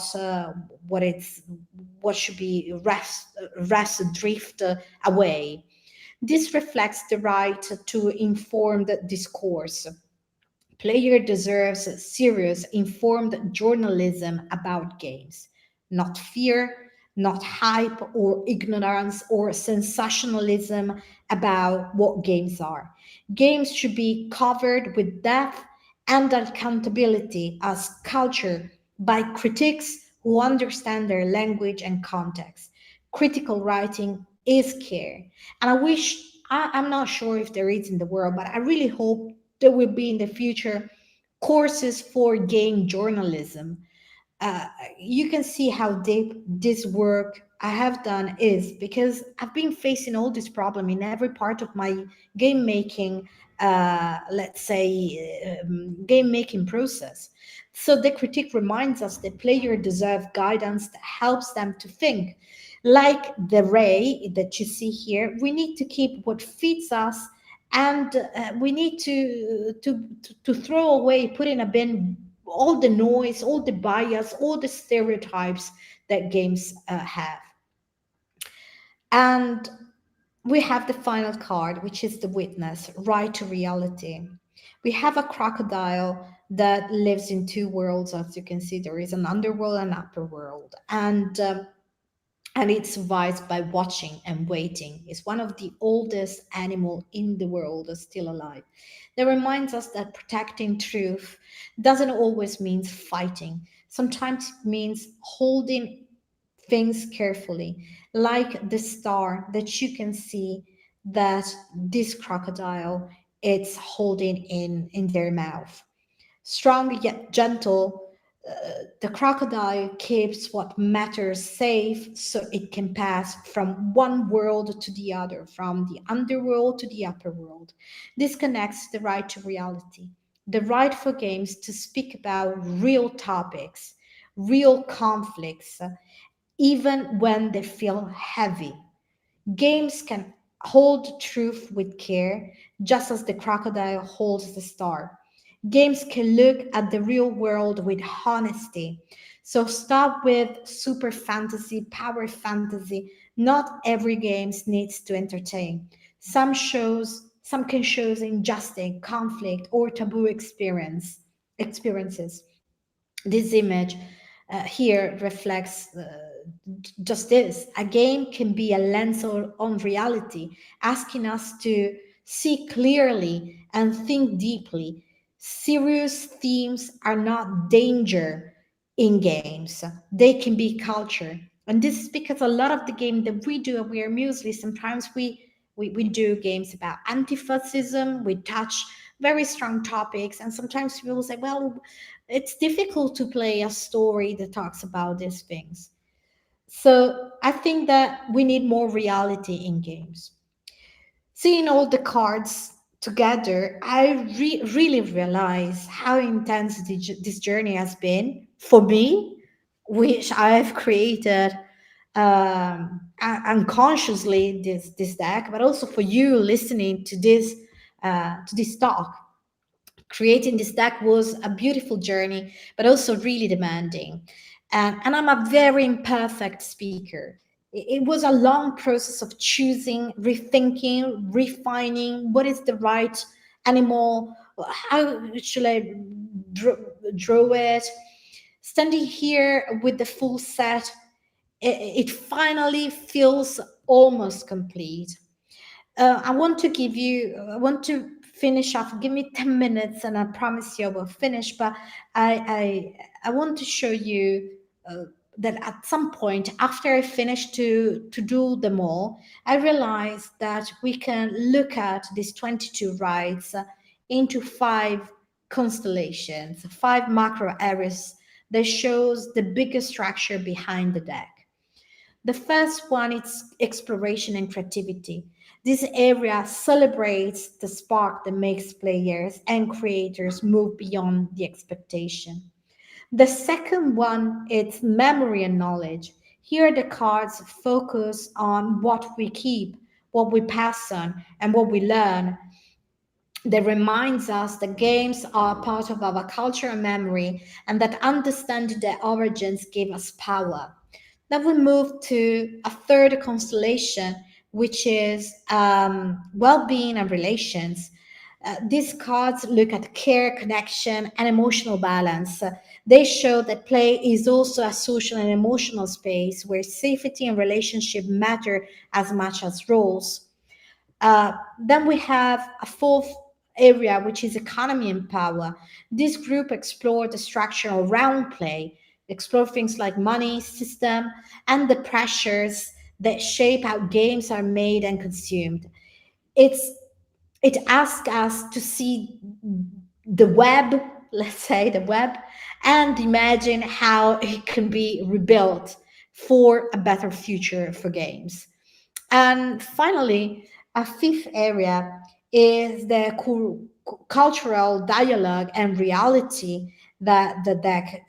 should be rest drift away. This reflects the right to informed discourse. Player deserves serious, informed journalism about games, not fear, not hype or ignorance or sensationalism about what games are. Games should be covered with depth and accountability as culture by critics who understand their language and context. Critical writing is care. And I'm not sure if there is in the world, but I really hope there will be in the future courses for game journalism. uh, you can see how deep this work I have done is, because I've been facing all this problem in every part of my game making, let's say, game making process. So the critique reminds us that players deserve guidance that helps them to think. Like the ray that you see here, we need to keep what feeds us, and we need to throw away, put in a bin all the noise, all the bias, all the stereotypes that games have. And we have the final card, which is the witness, right to reality. We have a crocodile that lives in two worlds. As you can see, there is an underworld and upper world, and it survives by watching and waiting. It's one of the oldest animal in the world still alive. That reminds us that protecting truth doesn't always mean fighting. Sometimes it means holding things carefully, like the star that you can see that this crocodile it's holding in their mouth. Strong yet gentle, the crocodile keeps what matters safe so it can pass from one world to the other, from the underworld to the upper world. This connects the right to reality, the right for games to speak about real topics, real conflicts, even when they feel heavy. Games can hold truth with care, just as the crocodile holds the star. Games can look at the real world with honesty. So stop with super fantasy, power fantasy. Not every game needs to entertain. Some can show injustice, conflict, or taboo experiences. This image here reflects just this. A game can be a lens on reality, asking us to see clearly and think deeply. Serious themes are not danger in games, they can be culture. And this is because a lot of the game that we do, we are mostly sometimes we do games about anti-fascism, we touch very strong topics, and sometimes people say, well, it's difficult to play a story that talks about these things. So I think that we need more reality in games. Seeing all the cards together, I really realize how intense this journey has been for me, which I've created unconsciously this deck, but also for you listening to this talk. Creating this deck was a beautiful journey, but also really demanding. And I'm a very imperfect speaker. It was a long process of choosing, rethinking, refining what is the right animal, how should I draw it. Standing here with the full set, it finally feels almost complete. I want to finish off. Give me 10 minutes and I promise you I will finish. But I want to show you that at some point after I finish to do them all, I realized that we can look at these 22 rights into 5 constellations, 5 macro areas that shows the biggest structure behind the deck. The first one is exploration and creativity. This area celebrates the spark that makes players and creators move beyond the expectation. The second one is memory and knowledge. Here the cards focus on what we keep, what we pass on, and what we learn. That reminds us that games are part of our culture and memory, and that understanding their origins give us power. Then we move to a third constellation, which is well-being and relations. These cards look at care, connection, and emotional balance. They show that play is also a social and emotional space where safety and relationship matter as much as roles. Then we have a fourth area, which is economy and power. This group explored the structure around play, explore things like money, system, and the pressures that shape how games are made and consumed. It asks us to see the web, let's say the web, and imagine how it can be rebuilt for a better future for games. And finally, a fifth area is the cultural dialogue and reality that the deck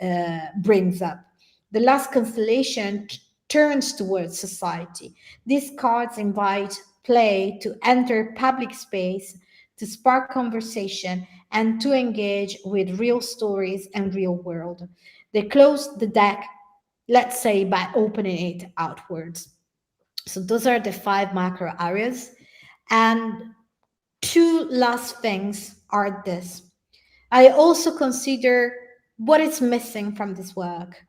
brings up. The last constellation turns towards society. These cards invite play to enter public space, to spark conversation, and to engage with real stories and real world. They close the deck, let's say, by opening it outwards. So those are the 5 macro areas. And 2 last things are this. I also consider what is missing from this work,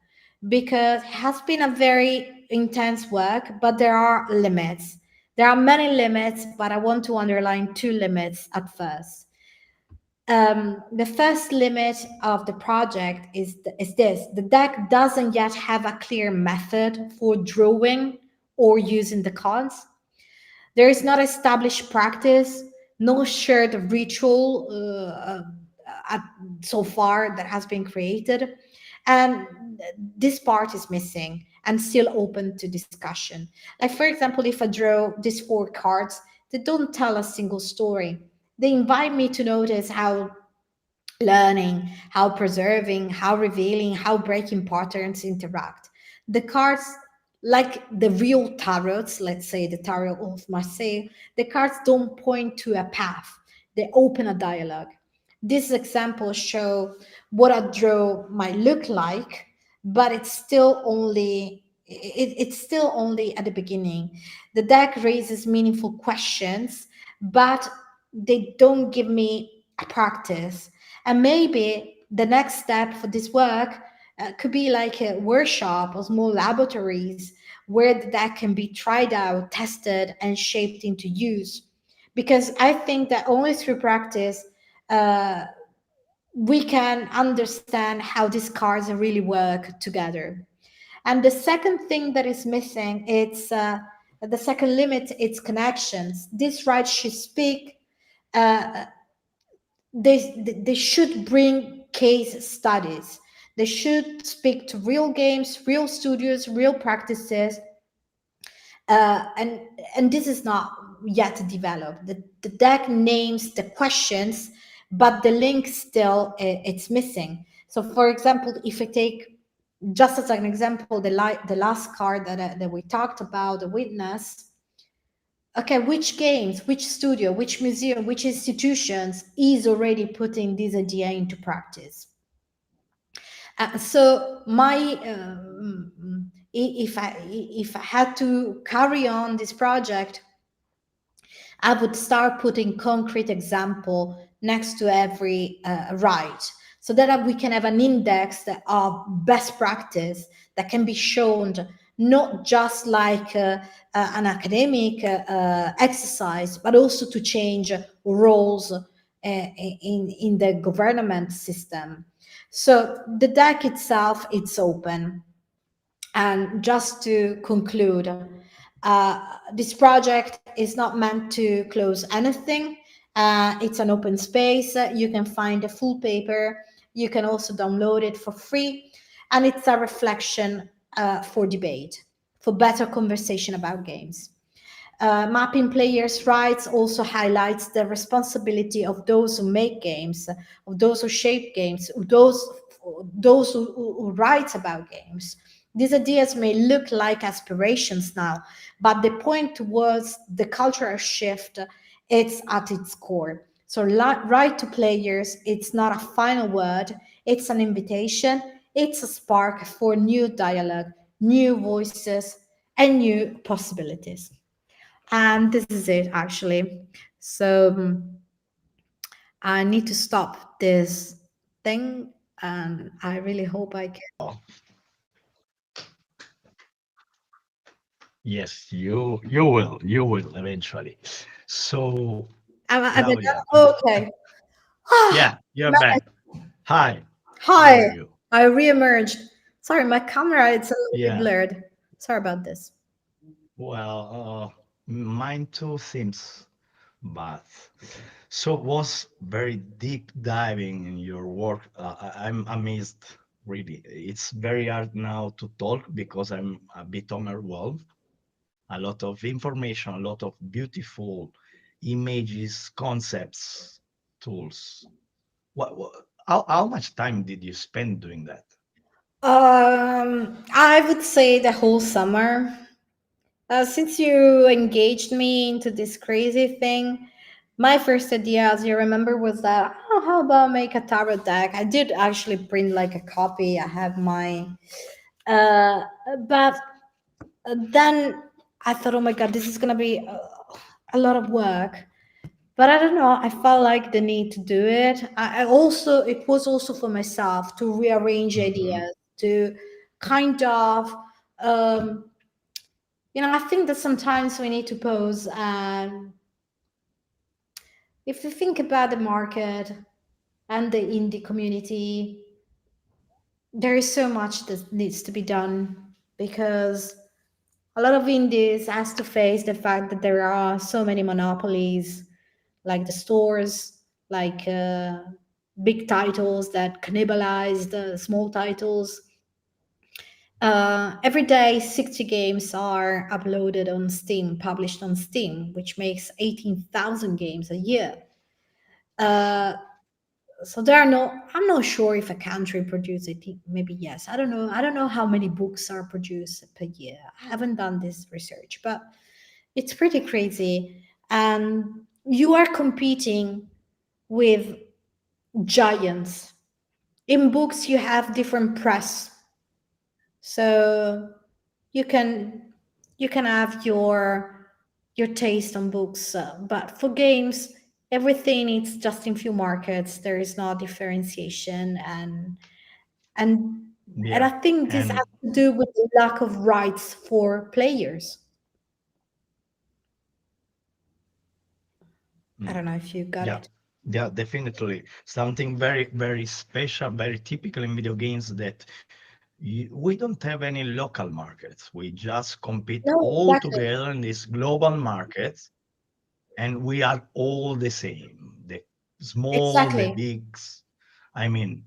because it has been a very intense work, but there are limits. There are many limits, but I want to underline 2 limits at first. The first limit of the project is this. The deck doesn't yet have a clear method for drawing or using the cards. There is not established practice, no shared ritual so far that has been created. And this part is missing and still open to discussion. Like, for example, if I draw these 4 cards, they don't tell a single story. They invite me to notice how learning, how preserving, how revealing, how breaking patterns interact. The cards, like the real tarots, let's say the tarot of Marseille, the cards don't point to a path, they open a dialogue. These examples show what a draw might look like, but it's still only at the beginning. The deck raises meaningful questions, but they don't give me a practice. And maybe the next step for this work could be like a workshop or small laboratories where the deck can be tried out, tested, and shaped into use. Because I think that only through practice we can understand how these cards really work together. And the second thing that is missing, it's the second limit, it's connections. These rights should speak. They should bring case studies. They should speak to real games, real studios, real practices, And this is not yet developed. The deck names the questions, but the link still it's missing. So, for example, if I take just as an example the last card that we talked about, the witness. Okay, which games, which studio, which museum, which institutions is already putting this idea into practice? So my if I had to carry on this project, I would start putting concrete example next to every right, so that we can have an index of best practice that can be shown, not just like an academic exercise, but also to change roles in the government system. So the deck itself, it's open. And just to conclude, this project is not meant to close anything. It's an open space. You can find a full paper. You can also download it for free. And it's a reflection for debate, for better conversation about games. Mapping players' rights also highlights the responsibility of those who make games, of those who shape games, those who write about games. These ideas may look like aspirations now, but they point towards the cultural shift. It's at its core. So right to players, it's not a final word, it's an invitation, it's a spark for new dialogue, new voices, and new possibilities. And this is it, actually. So I need to stop this thing, and I really hope I can.
Yes, you will eventually. So,
I'm
Claudia,
okay.
yeah, you're back. Hi, how are
Hi,
you?
I reemerged. Sorry, my camera it's a little bit
Yeah,
blurred. Sorry about this.
well, mine too seems bad. So was very deep diving in your work. I'm amazed, really. It's very hard now to talk because I'm a bit overwhelmed. A lot of information, a lot of beautiful images, concepts, tools. How much time did you spend doing that?
I would say the whole summer. Since you engaged me into this crazy thing, my first idea, as you remember, was that, oh, how about make a tarot deck? I did actually print like a copy. I have mine. But then I thought, oh my God, this is going to be a lot of work. But I don't know. I felt like the need to do it. I also, it was also for myself to rearrange
Mhm.
ideas, to kind of, um, I think that sometimes we need to pause, and if you think about the market and the indie community, there is so much that needs to be done, because a lot of indies has to face the fact that there are so many monopolies, like the stores, like big titles that cannibalize the small titles. Every day, 60 games are uploaded on Steam, published on Steam, which makes 18,000 games a year. Uh, so there are no, I'm not sure if a country produces it. Maybe yes. I don't know. I don't know how many books are produced per year. I haven't done this research, but it's pretty crazy. And you are competing with giants. In books, you have different press. So you can have your taste on books, but for games, everything is just in few markets. There is no differentiation, and and I
Yeah,
think this has
and
to do with the lack of rights for players. I
mm,
don't know if you got
yeah,
it.
yeah, definitely something very special, very typical in video games that we don't have any local markets. We just compete
No,
all
exactly.
together in this global market, and we are all the same. The small, the
Exactly.
bigs. I mean,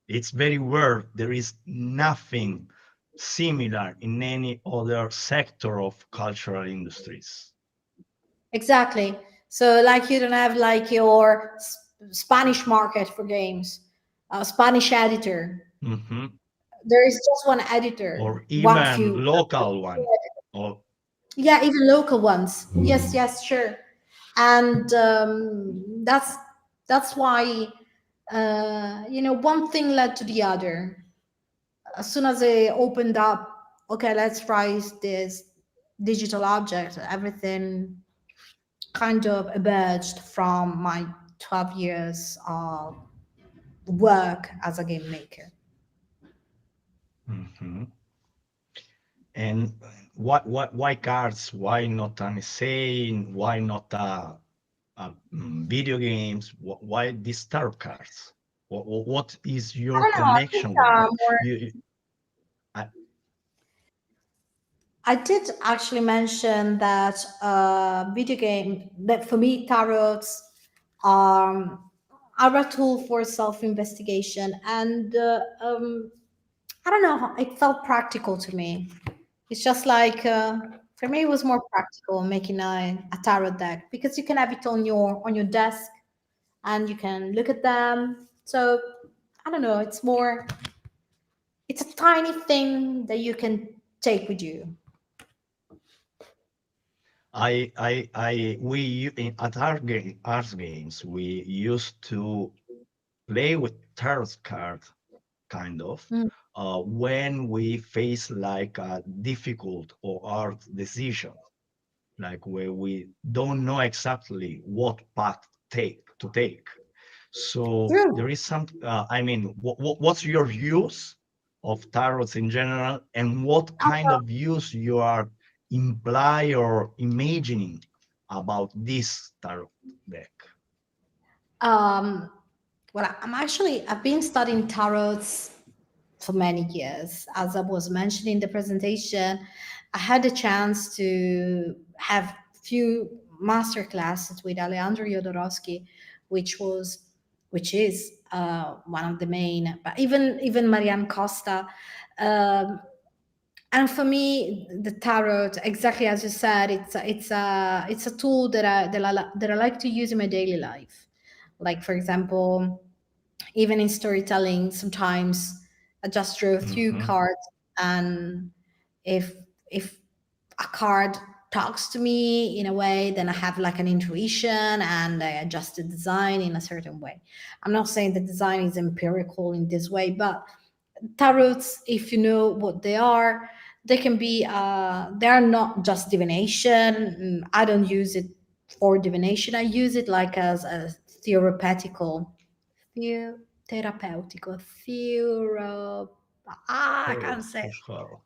it's very rare. There is nothing similar in any other sector of cultural industries.
Exactly. So like you don't have like your Spanish market for games, Spanish editor.
Mm-hmm.
There is just one editor,
Or
one
even
few.
local one. Or
Yeah, even local ones. Yes, yes, sure. And that's why one thing led to the other. As soon as they opened up, okay, let's write this digital object, everything kind of emerged from my 12 years of work as a game maker.
mm-hmm. And why cards? Why not an essay? Why not video games? Why these tarot cards? What is
I
your
don't know. I think
connection with them?
more.
I,
I did actually mention that video game, that for me tarots are a tool for self-investigation, and I don't know, it felt practical to me. It's just like for me it was more practical making a tarot deck, because you can have it on your desk and you can look at them. So I don't know, it's a tiny thing that you can take with you.
at art games, we used to play with tarot cards, kind of,
Mm.
when we face like a difficult or hard decision, like where we don't know exactly what path to take. So
True.
there is some, I mean, what's your use of tarots in general, and what kind of use you are imply or imagining about this tarot deck?
Um, well, I've been studying tarots for many years. As I was mentioning in the presentation, I had the chance to have few master classes with Alejandro Jodorowsky, which is one of the main, but even Marianne Costa. And for me, the tarot, exactly as you said, it's a tool that I like to use in my daily life. Like, for example, even in storytelling, sometimes I just draw a few
Mhm.
cards, and if a card talks to me in a way, then I have like an intuition and I adjust the design in a certain way. I'm not saying the design is empirical in this way, but tarots, if you know what they are, they can be they are not just divination. I don't use it for divination. I use it like as a theoretical therapeutical theoro I can't say
Well,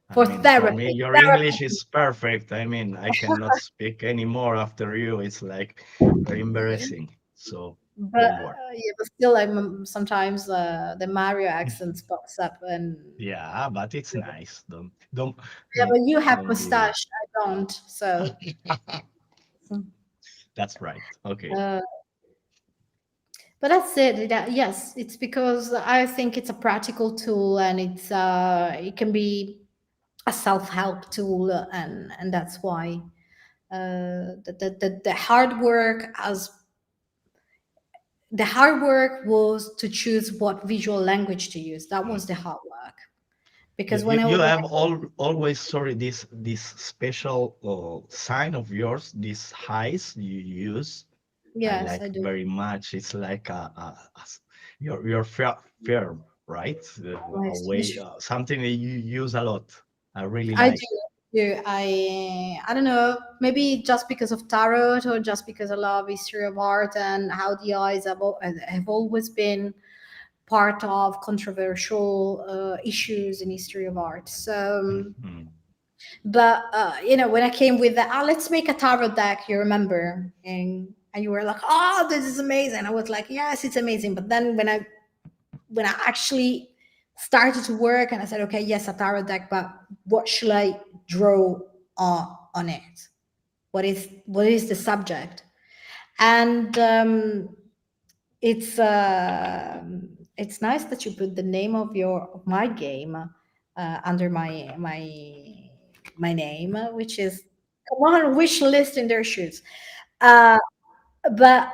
I
for
mean, for me,
therapy.
your English is perfect. I mean, I cannot speak anymore after you. It's like very embarrassing. So
But
don't worry.
yeah, but still, sometimes the Mario accent pops up, and
Yeah, but it's nice. Don't
yeah, but you have
don't be.
mustache, I don't. So
That's right. Okay.
uh, but that's it. Yes, it's because I think it's a practical tool, and it can be a self-help tool, and that's why the hard work as the hard work was to choose what visual language to use. That was the hard work,
You,
because
you,
when I
you
when
have always, sorry, this special sign of yours, these highs you use. I
yes,
like
I do.
very much. It's like you're firm, right? A
Nice to meet
way,
you.
something that you use a lot. I really
I
like.
do. I don't know. Maybe just because of tarot, or just because I love history of art and how the eyes have always been part of controversial issues in history of art. So,
Mhm.
but when I came with that, let's make a tarot deck. You remember, and you were like, "Oh, this is amazing." I was like, "Yes, it's amazing." But then when I actually started to work, and I said, okay, yes, a tarot deck, but what should I draw on it? What is the subject? And it's nice that you put the name of my game under my name, which is come on, wish list in their shoes. Uh, but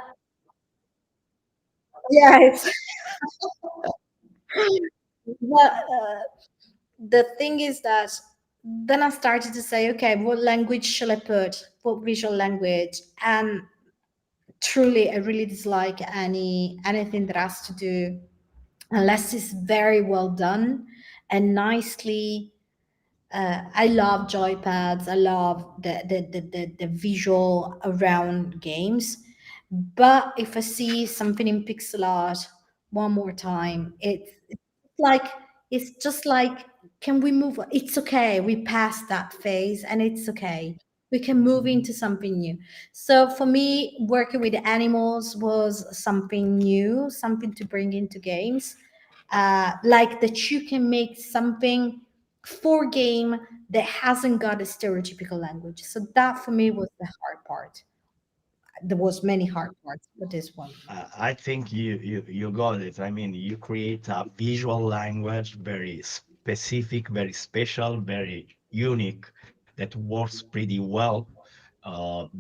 yeah, it's but the thing is that then I started to say, okay, what language shall I put? What visual language? And truly, I really dislike anything that has to do unless it's very well done and nicely. I love joypads. I love the visual around games. But if I see something in pixel art one more time, it's like it's just like, can we move on? It's okay. We passed that phase, and it's okay. We can move into something new. So for me, working with animals was something new, something to bring into games. Like that you can make something for game that hasn't got a stereotypical language. So that for me was the hard part. There was many hard parts, but this one.
I think you got it. I mean, you create a visual language, very specific, very special, very unique, that works pretty well,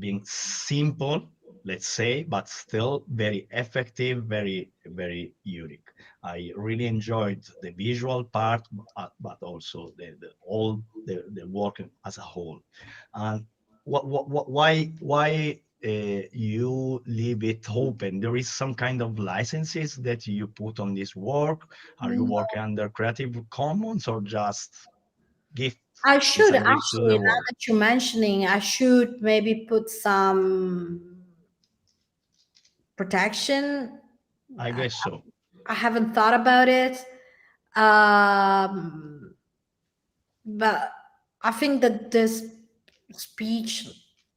being simple, let's say, but still very effective, very unique. I really enjoyed the visual part, but also the work as a whole. And why you leave it open? There is some kind of licenses that you put on this work? Are you working under Creative Commons or just gift
I
is
should
a gift to
actually,
the
now
world?
that you're mentioning, I should maybe put some protection.
I guess so.
I haven't thought about it. Um, but I think that this speech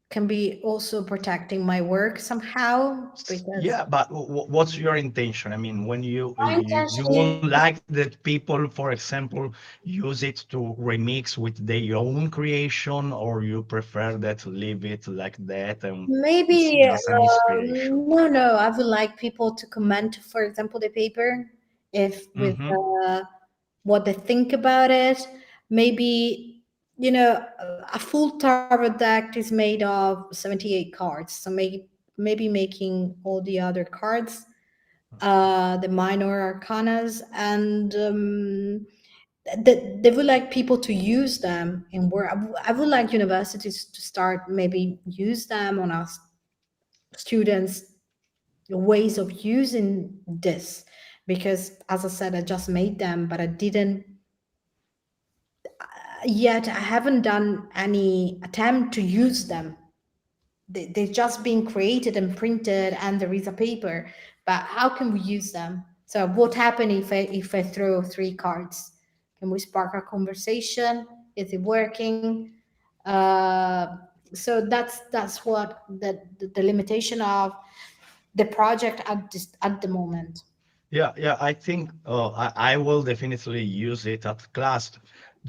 can be also protecting my work somehow because
Yeah, but what's your intention? I mean, when
my
you
intention
won't
is
like that people, for example, use it to remix with their own creation, or you prefer that leave it like that and it's
maybe
just an inspiration?
no, I would like people to comment, for example, the paper, if with
Hmm.
what they think about it. Maybe, a full tarot deck is made of 78 cards, so maybe making all the other cards the minor arcanas, and they would like people to use them in work. I would like universities to start maybe use them on us students ways of using this, because as I said, I just made them, but I didn't yet. I haven't done any attempt to use them. They're just being created and printed, and there is a paper, but how can we use them? So what happens if I throw three cards? Can we spark a conversation? Is it working? uh, so that's what the limitation of the project at the moment.
Yeah, I think I will definitely use it at class,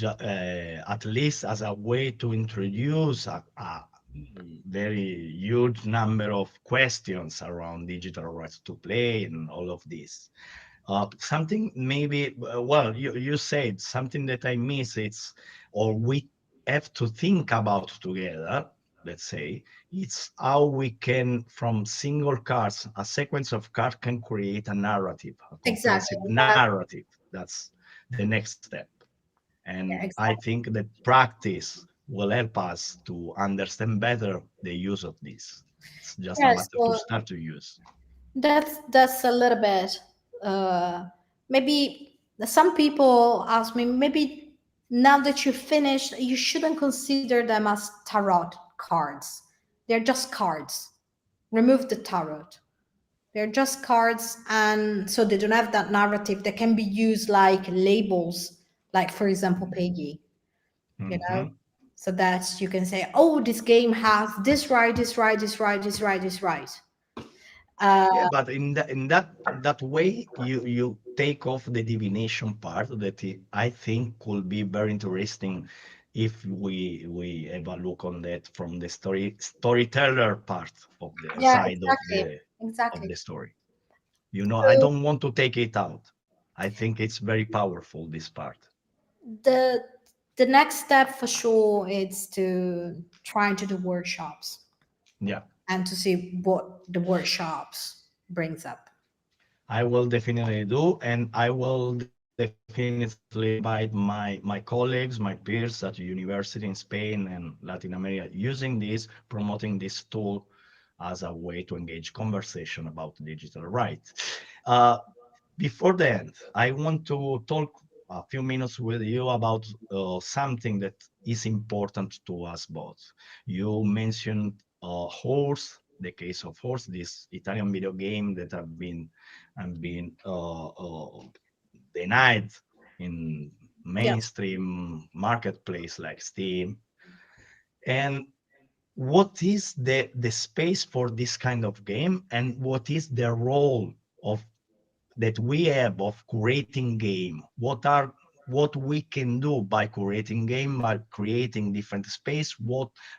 at least as a way to introduce a very huge number of questions around digital rights to play and all of this. Something maybe, well, you said something that I miss. It's, or we have to think about together, let's say, it's how we can, from single cards, a sequence of cards can create a narrative, a
Exactly.
comprehensive narrative. That's the next step. And
Yeah,
I
exactly.
think that practice will help us to understand better the use of this. It's just a
Yeah,
matter to
so
start to use.
that's a little bit maybe some people ask me, maybe now that you're finished, you shouldn't consider them as tarot cards. They're just cards. Remove the tarot. They're just cards, and so they don't have that narrative that can be used like labels, like for example Peggy, you know,
Mhm.
so that you can say, oh, this game has this right, this right, this right, this right, this right.
Yeah, but in that way, you take off the divination part that I think could be very interesting if we have a look on that from the storyteller part of the
Yeah,
side
exactly,
of
exactly.
the story. You know, I
So
don't want to take it out. I think it's very powerful, this part.
the next step for sure is to trying to do workshops.
Yeah.
And to see what the workshops brings up.
I will definitely do, and I will definitely invite my colleagues, my peers at the university in Spain and Latin America using this, promoting this tool as a way to engage conversation about digital rights. Before the end, I want to talk a few minutes with you about something that is important to us both. You mentioned Horse, the case of Horse, this Italian video game that have been denied in mainstream marketplace like Steam. And what is the space for this kind of game, and what is the role of that we have of curating game? What we can do by curating game, by creating different space?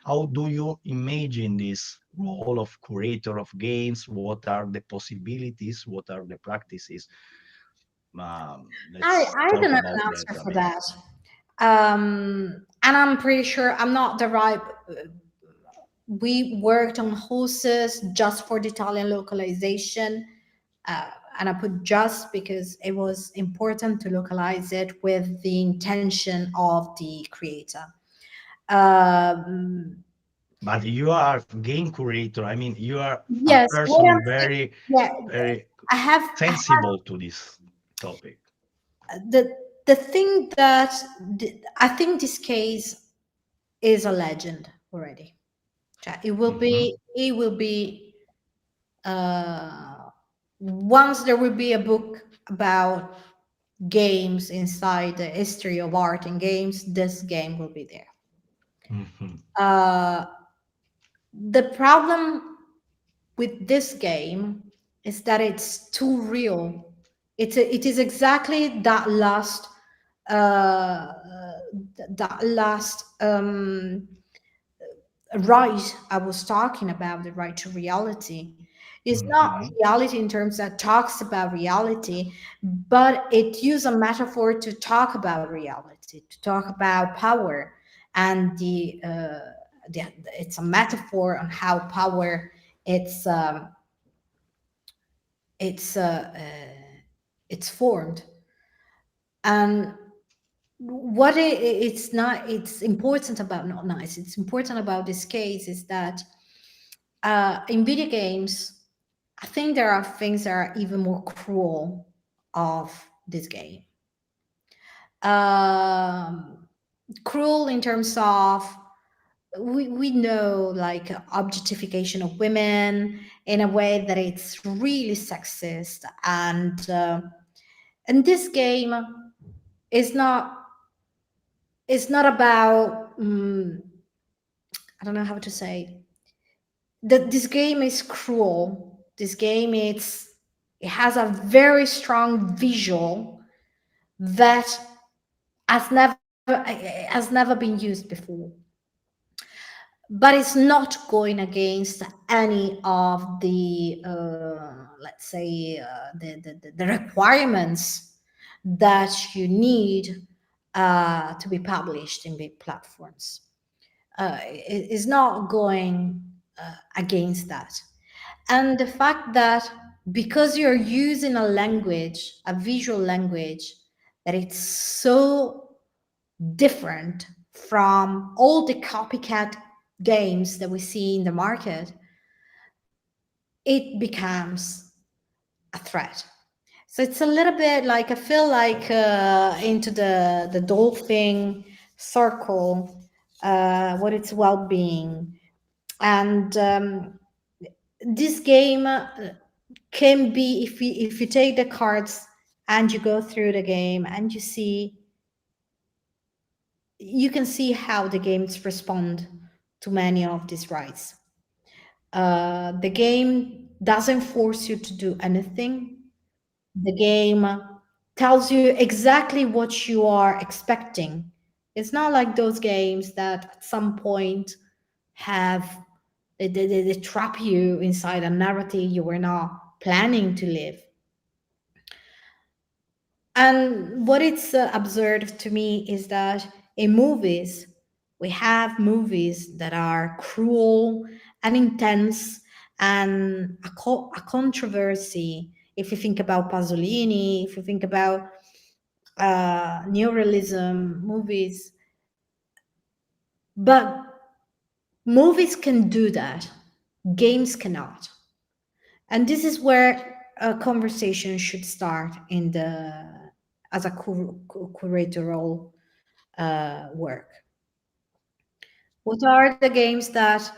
How do you imagine this role of curator of games? What are the possibilities? What are the practices? Let's
I
talk
don't have
about
an
that
answer
a
for
bit.
that. And I'm pretty sure I'm not the right. We worked on horses just for the Italian localization. And I put just because it was important to localize it with the intention of the creator.
But you are game curator. I mean, you are a
Yes, what I'm
person very,
yeah,
very
I have
sensible to this topic.
the thing that I think this case is a legend already. It will
Mhm.
be once there will be a book about games inside the history of art and games, this game will be there.
Mhm.
The problem with this game is that it's too real. It is exactly that last uh, right I was talking about, the right to reality. It's not
Mhm.
reality in terms that talks about reality, but it uses a metaphor to talk about reality, to talk about power, and it's a metaphor on how power it's um, it's uh, uh, it's formed. And it's important about not nice it's important about this case is that in video games, I think there are things that are even more cruel of this game. um, Cruel in terms of we know like objectification of women in a way that it's really sexist, and this game is not about I don't know how to say that this game is cruel. This game it has a very strong visual that has never been used before. But it's not going against any of the let's say the requirements that you need to be published in big platforms. It is not going against that. And the fact that because you're using a language, a visual language, that it's so different from all the copycat games that we see in the market, it becomes a threat. So it's a little bit like I feel like into the dolphin circle, what it's well-being, and this game can be if you take the cards and you go through the game and you can see how the games respond to many of these rights. The game doesn't force you to do anything. The game tells you exactly what you are expecting. It's not like those games that at some point have they trap you inside a narrative you were not planning to live. And what it's observed to me is that in movies, we have movies that are cruel and intense and a controversy. If you think about Pasolini, if you think about neorealism movies, but movies can do that, games cannot. And this is where a conversation should start in the as a curatorial work. What are the games that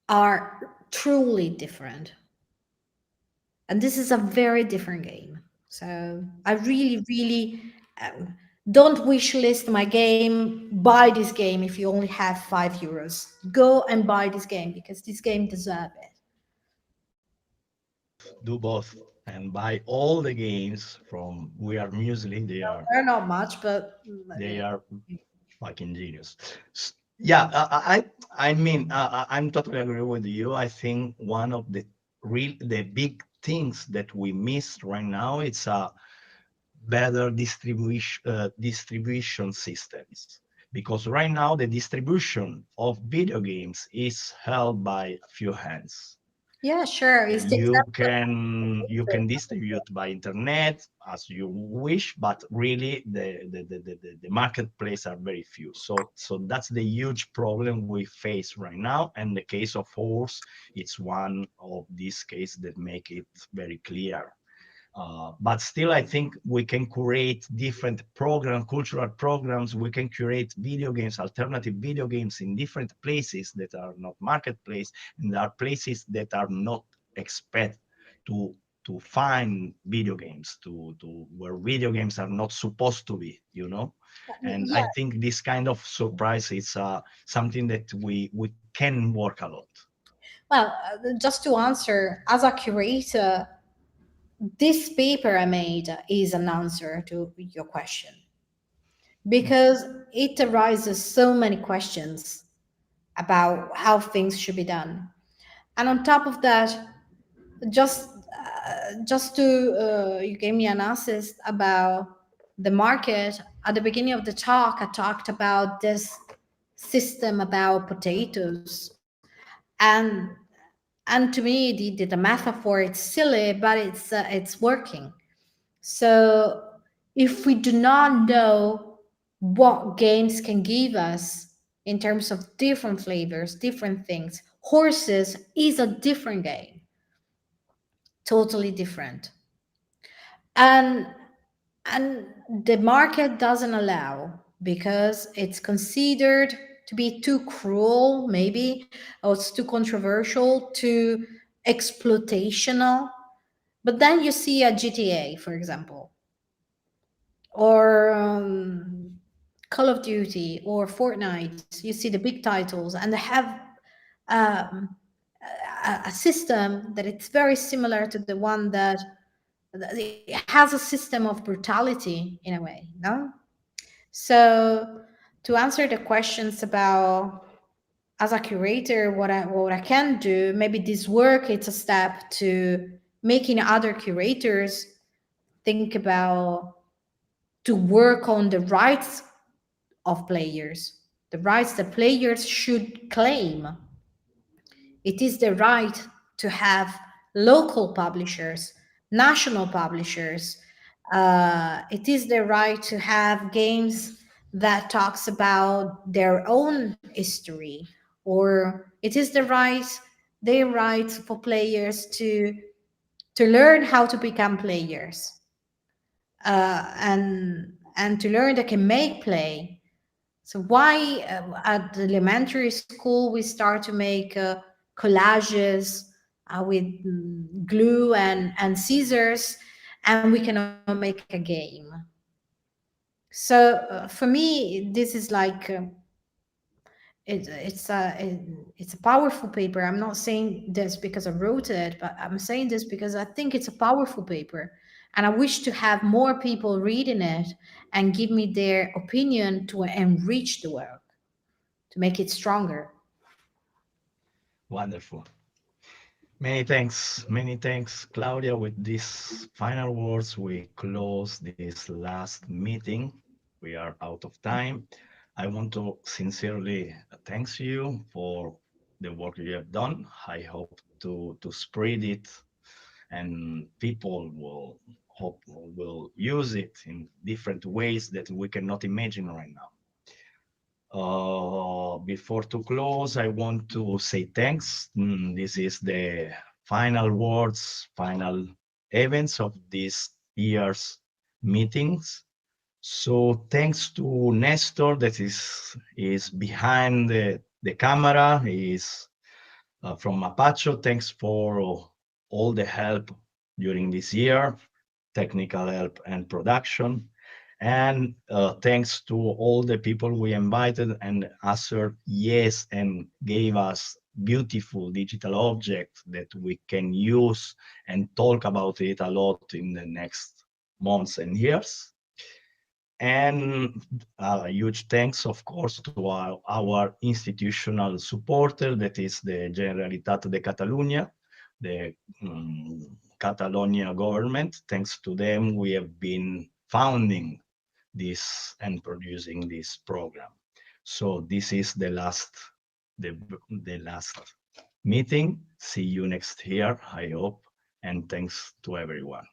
are truly different? And this is a very different game. So I really, really don't wish list my game. Buy this game if you only have €5. Go and buy this game because this game deserves it.
Do both and buy all the games from We Are Muesli.
They're not much, but
They are fucking genius. Yeah, I mean, I'm totally agree with you. I think one of the big things that we miss right now, it's a better distribution systems, because right now the distribution of video games is held by a few hands.
yeah, sure. It's the
You can distribute by internet as you wish, but really the marketplace are very few. So that's the huge problem we face right now. And the case of horse, it's one of these cases that make it very clear. But still, I think we can create different cultural programs. We can create video games, alternative video games in different places that are not marketplace, and there are places that are not expect to find video games, to where video games are not supposed to be, you know. And
yeah.
I think this kind of surprise is something that we can work a lot.
Well, just to answer, as a curator, this paper I made is an answer to your question because it arises so many questions about how things should be done. And on top of that, just to you gave me an analysis about the market. At the beginning of the talk, I talked about this system about potatoes, and to me the metaphor, it's silly, but it's working. So if we do not know what games can give us in terms of different flavors, different things, horses is a different game, totally different. And the market doesn't allow because it's considered to be too cruel, maybe, or it's too controversial, too exploitational. But then you see a GTA, for example, or Call of Duty or Fortnite. You see the big titles, and they have um, a system that it's very similar to the one that it has a system of brutality in a way, no? So to answer the questions about, as a curator, what I can do, maybe this work, it's a step to making other curators think about to work on the rights of players, the rights that players should claim. It is the right to have local publishers, national publishers. It is the right to have games that talks about their own history, or it is their right for players to learn how to become players, and to learn they can make play. So why at the elementary school we start to make collages with glue and scissors, and we cannot make a game. So for me, this is like it's a powerful paper. I'm not saying this because I wrote it, but I'm saying this because I think it's a powerful paper, and I wish to have more people reading it and give me their opinion to enrich the work, to make it stronger.
Wonderful. Many thanks, Claudia. With these final words, we close this last meeting. We are out of time. I want to sincerely thank you for the work you have done. I hope to spread it, and people will use it in different ways that we cannot imagine right now. Before to close, I want to say thanks. This is the final words, final events of this year's meetings. So thanks to Nestor that is behind the camera, is from Apache. Thanks for all the help during this year, technical help and production. And thanks to all the people we invited and answered yes and gave us beautiful digital objects that we can use and talk about it a lot in the next months and years. And a huge thanks, of course, to our institutional supporter, that is the Generalitat de Catalunya, the Catalonia government. Thanks to them, we have been founding this and producing this program. So this is the last meeting. See you next year, I hope, and thanks to everyone.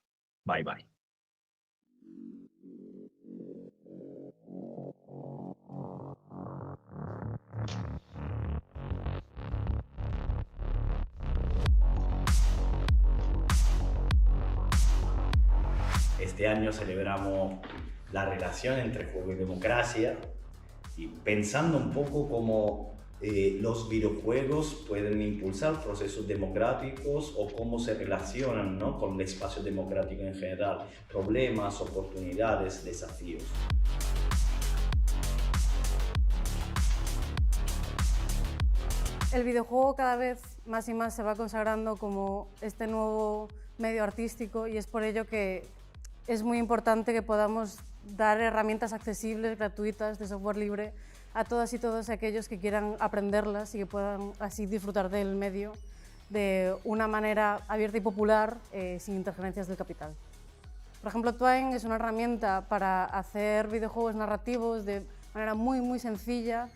Bye bye.
Este año celebramos la relación entre juego y democracia, y pensando un poco cómo los videojuegos pueden impulsar procesos democráticos o cómo se relacionan, ¿no?, con el espacio democrático en general, problemas, oportunidades, desafíos.
El videojuego cada vez más y más se va consagrando como este nuevo medio artístico, y es por ello que es muy importante que podamos dar herramientas accesibles, gratuitas, de software libre, a todas y todos aquellos que quieran aprenderlas y que puedan así disfrutar del medio de una manera abierta y popular, sin interferencias del capital. Por ejemplo, Twine es una herramienta para hacer videojuegos narrativos de manera muy sencilla,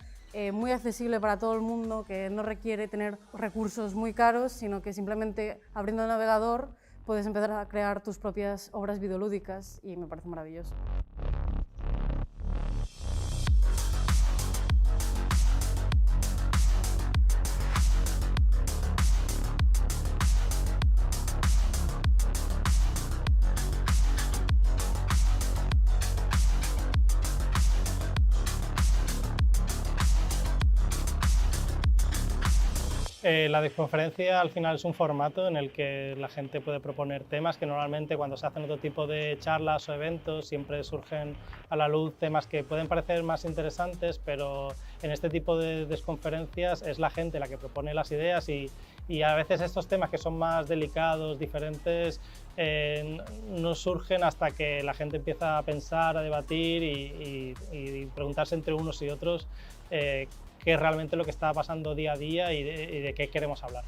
muy accesible para todo el mundo, que no requiere tener recursos muy caros, sino que simplemente abriendo el navegador puedes empezar a crear tus propias obras videolúdicas, y me parece maravilloso.
La disconferencia al final es un formato en el que la gente puede proponer temas que normalmente cuando se hacen otro tipo de charlas o eventos siempre surgen a la luz temas que pueden parecer más interesantes, pero en este tipo de desconferencias es la gente la que propone las ideas, y a veces estos temas que son más delicados, diferentes, no surgen hasta que la gente empieza a pensar, a debatir y preguntarse entre unos y otros qué es realmente lo que está pasando día a día y de qué queremos hablar.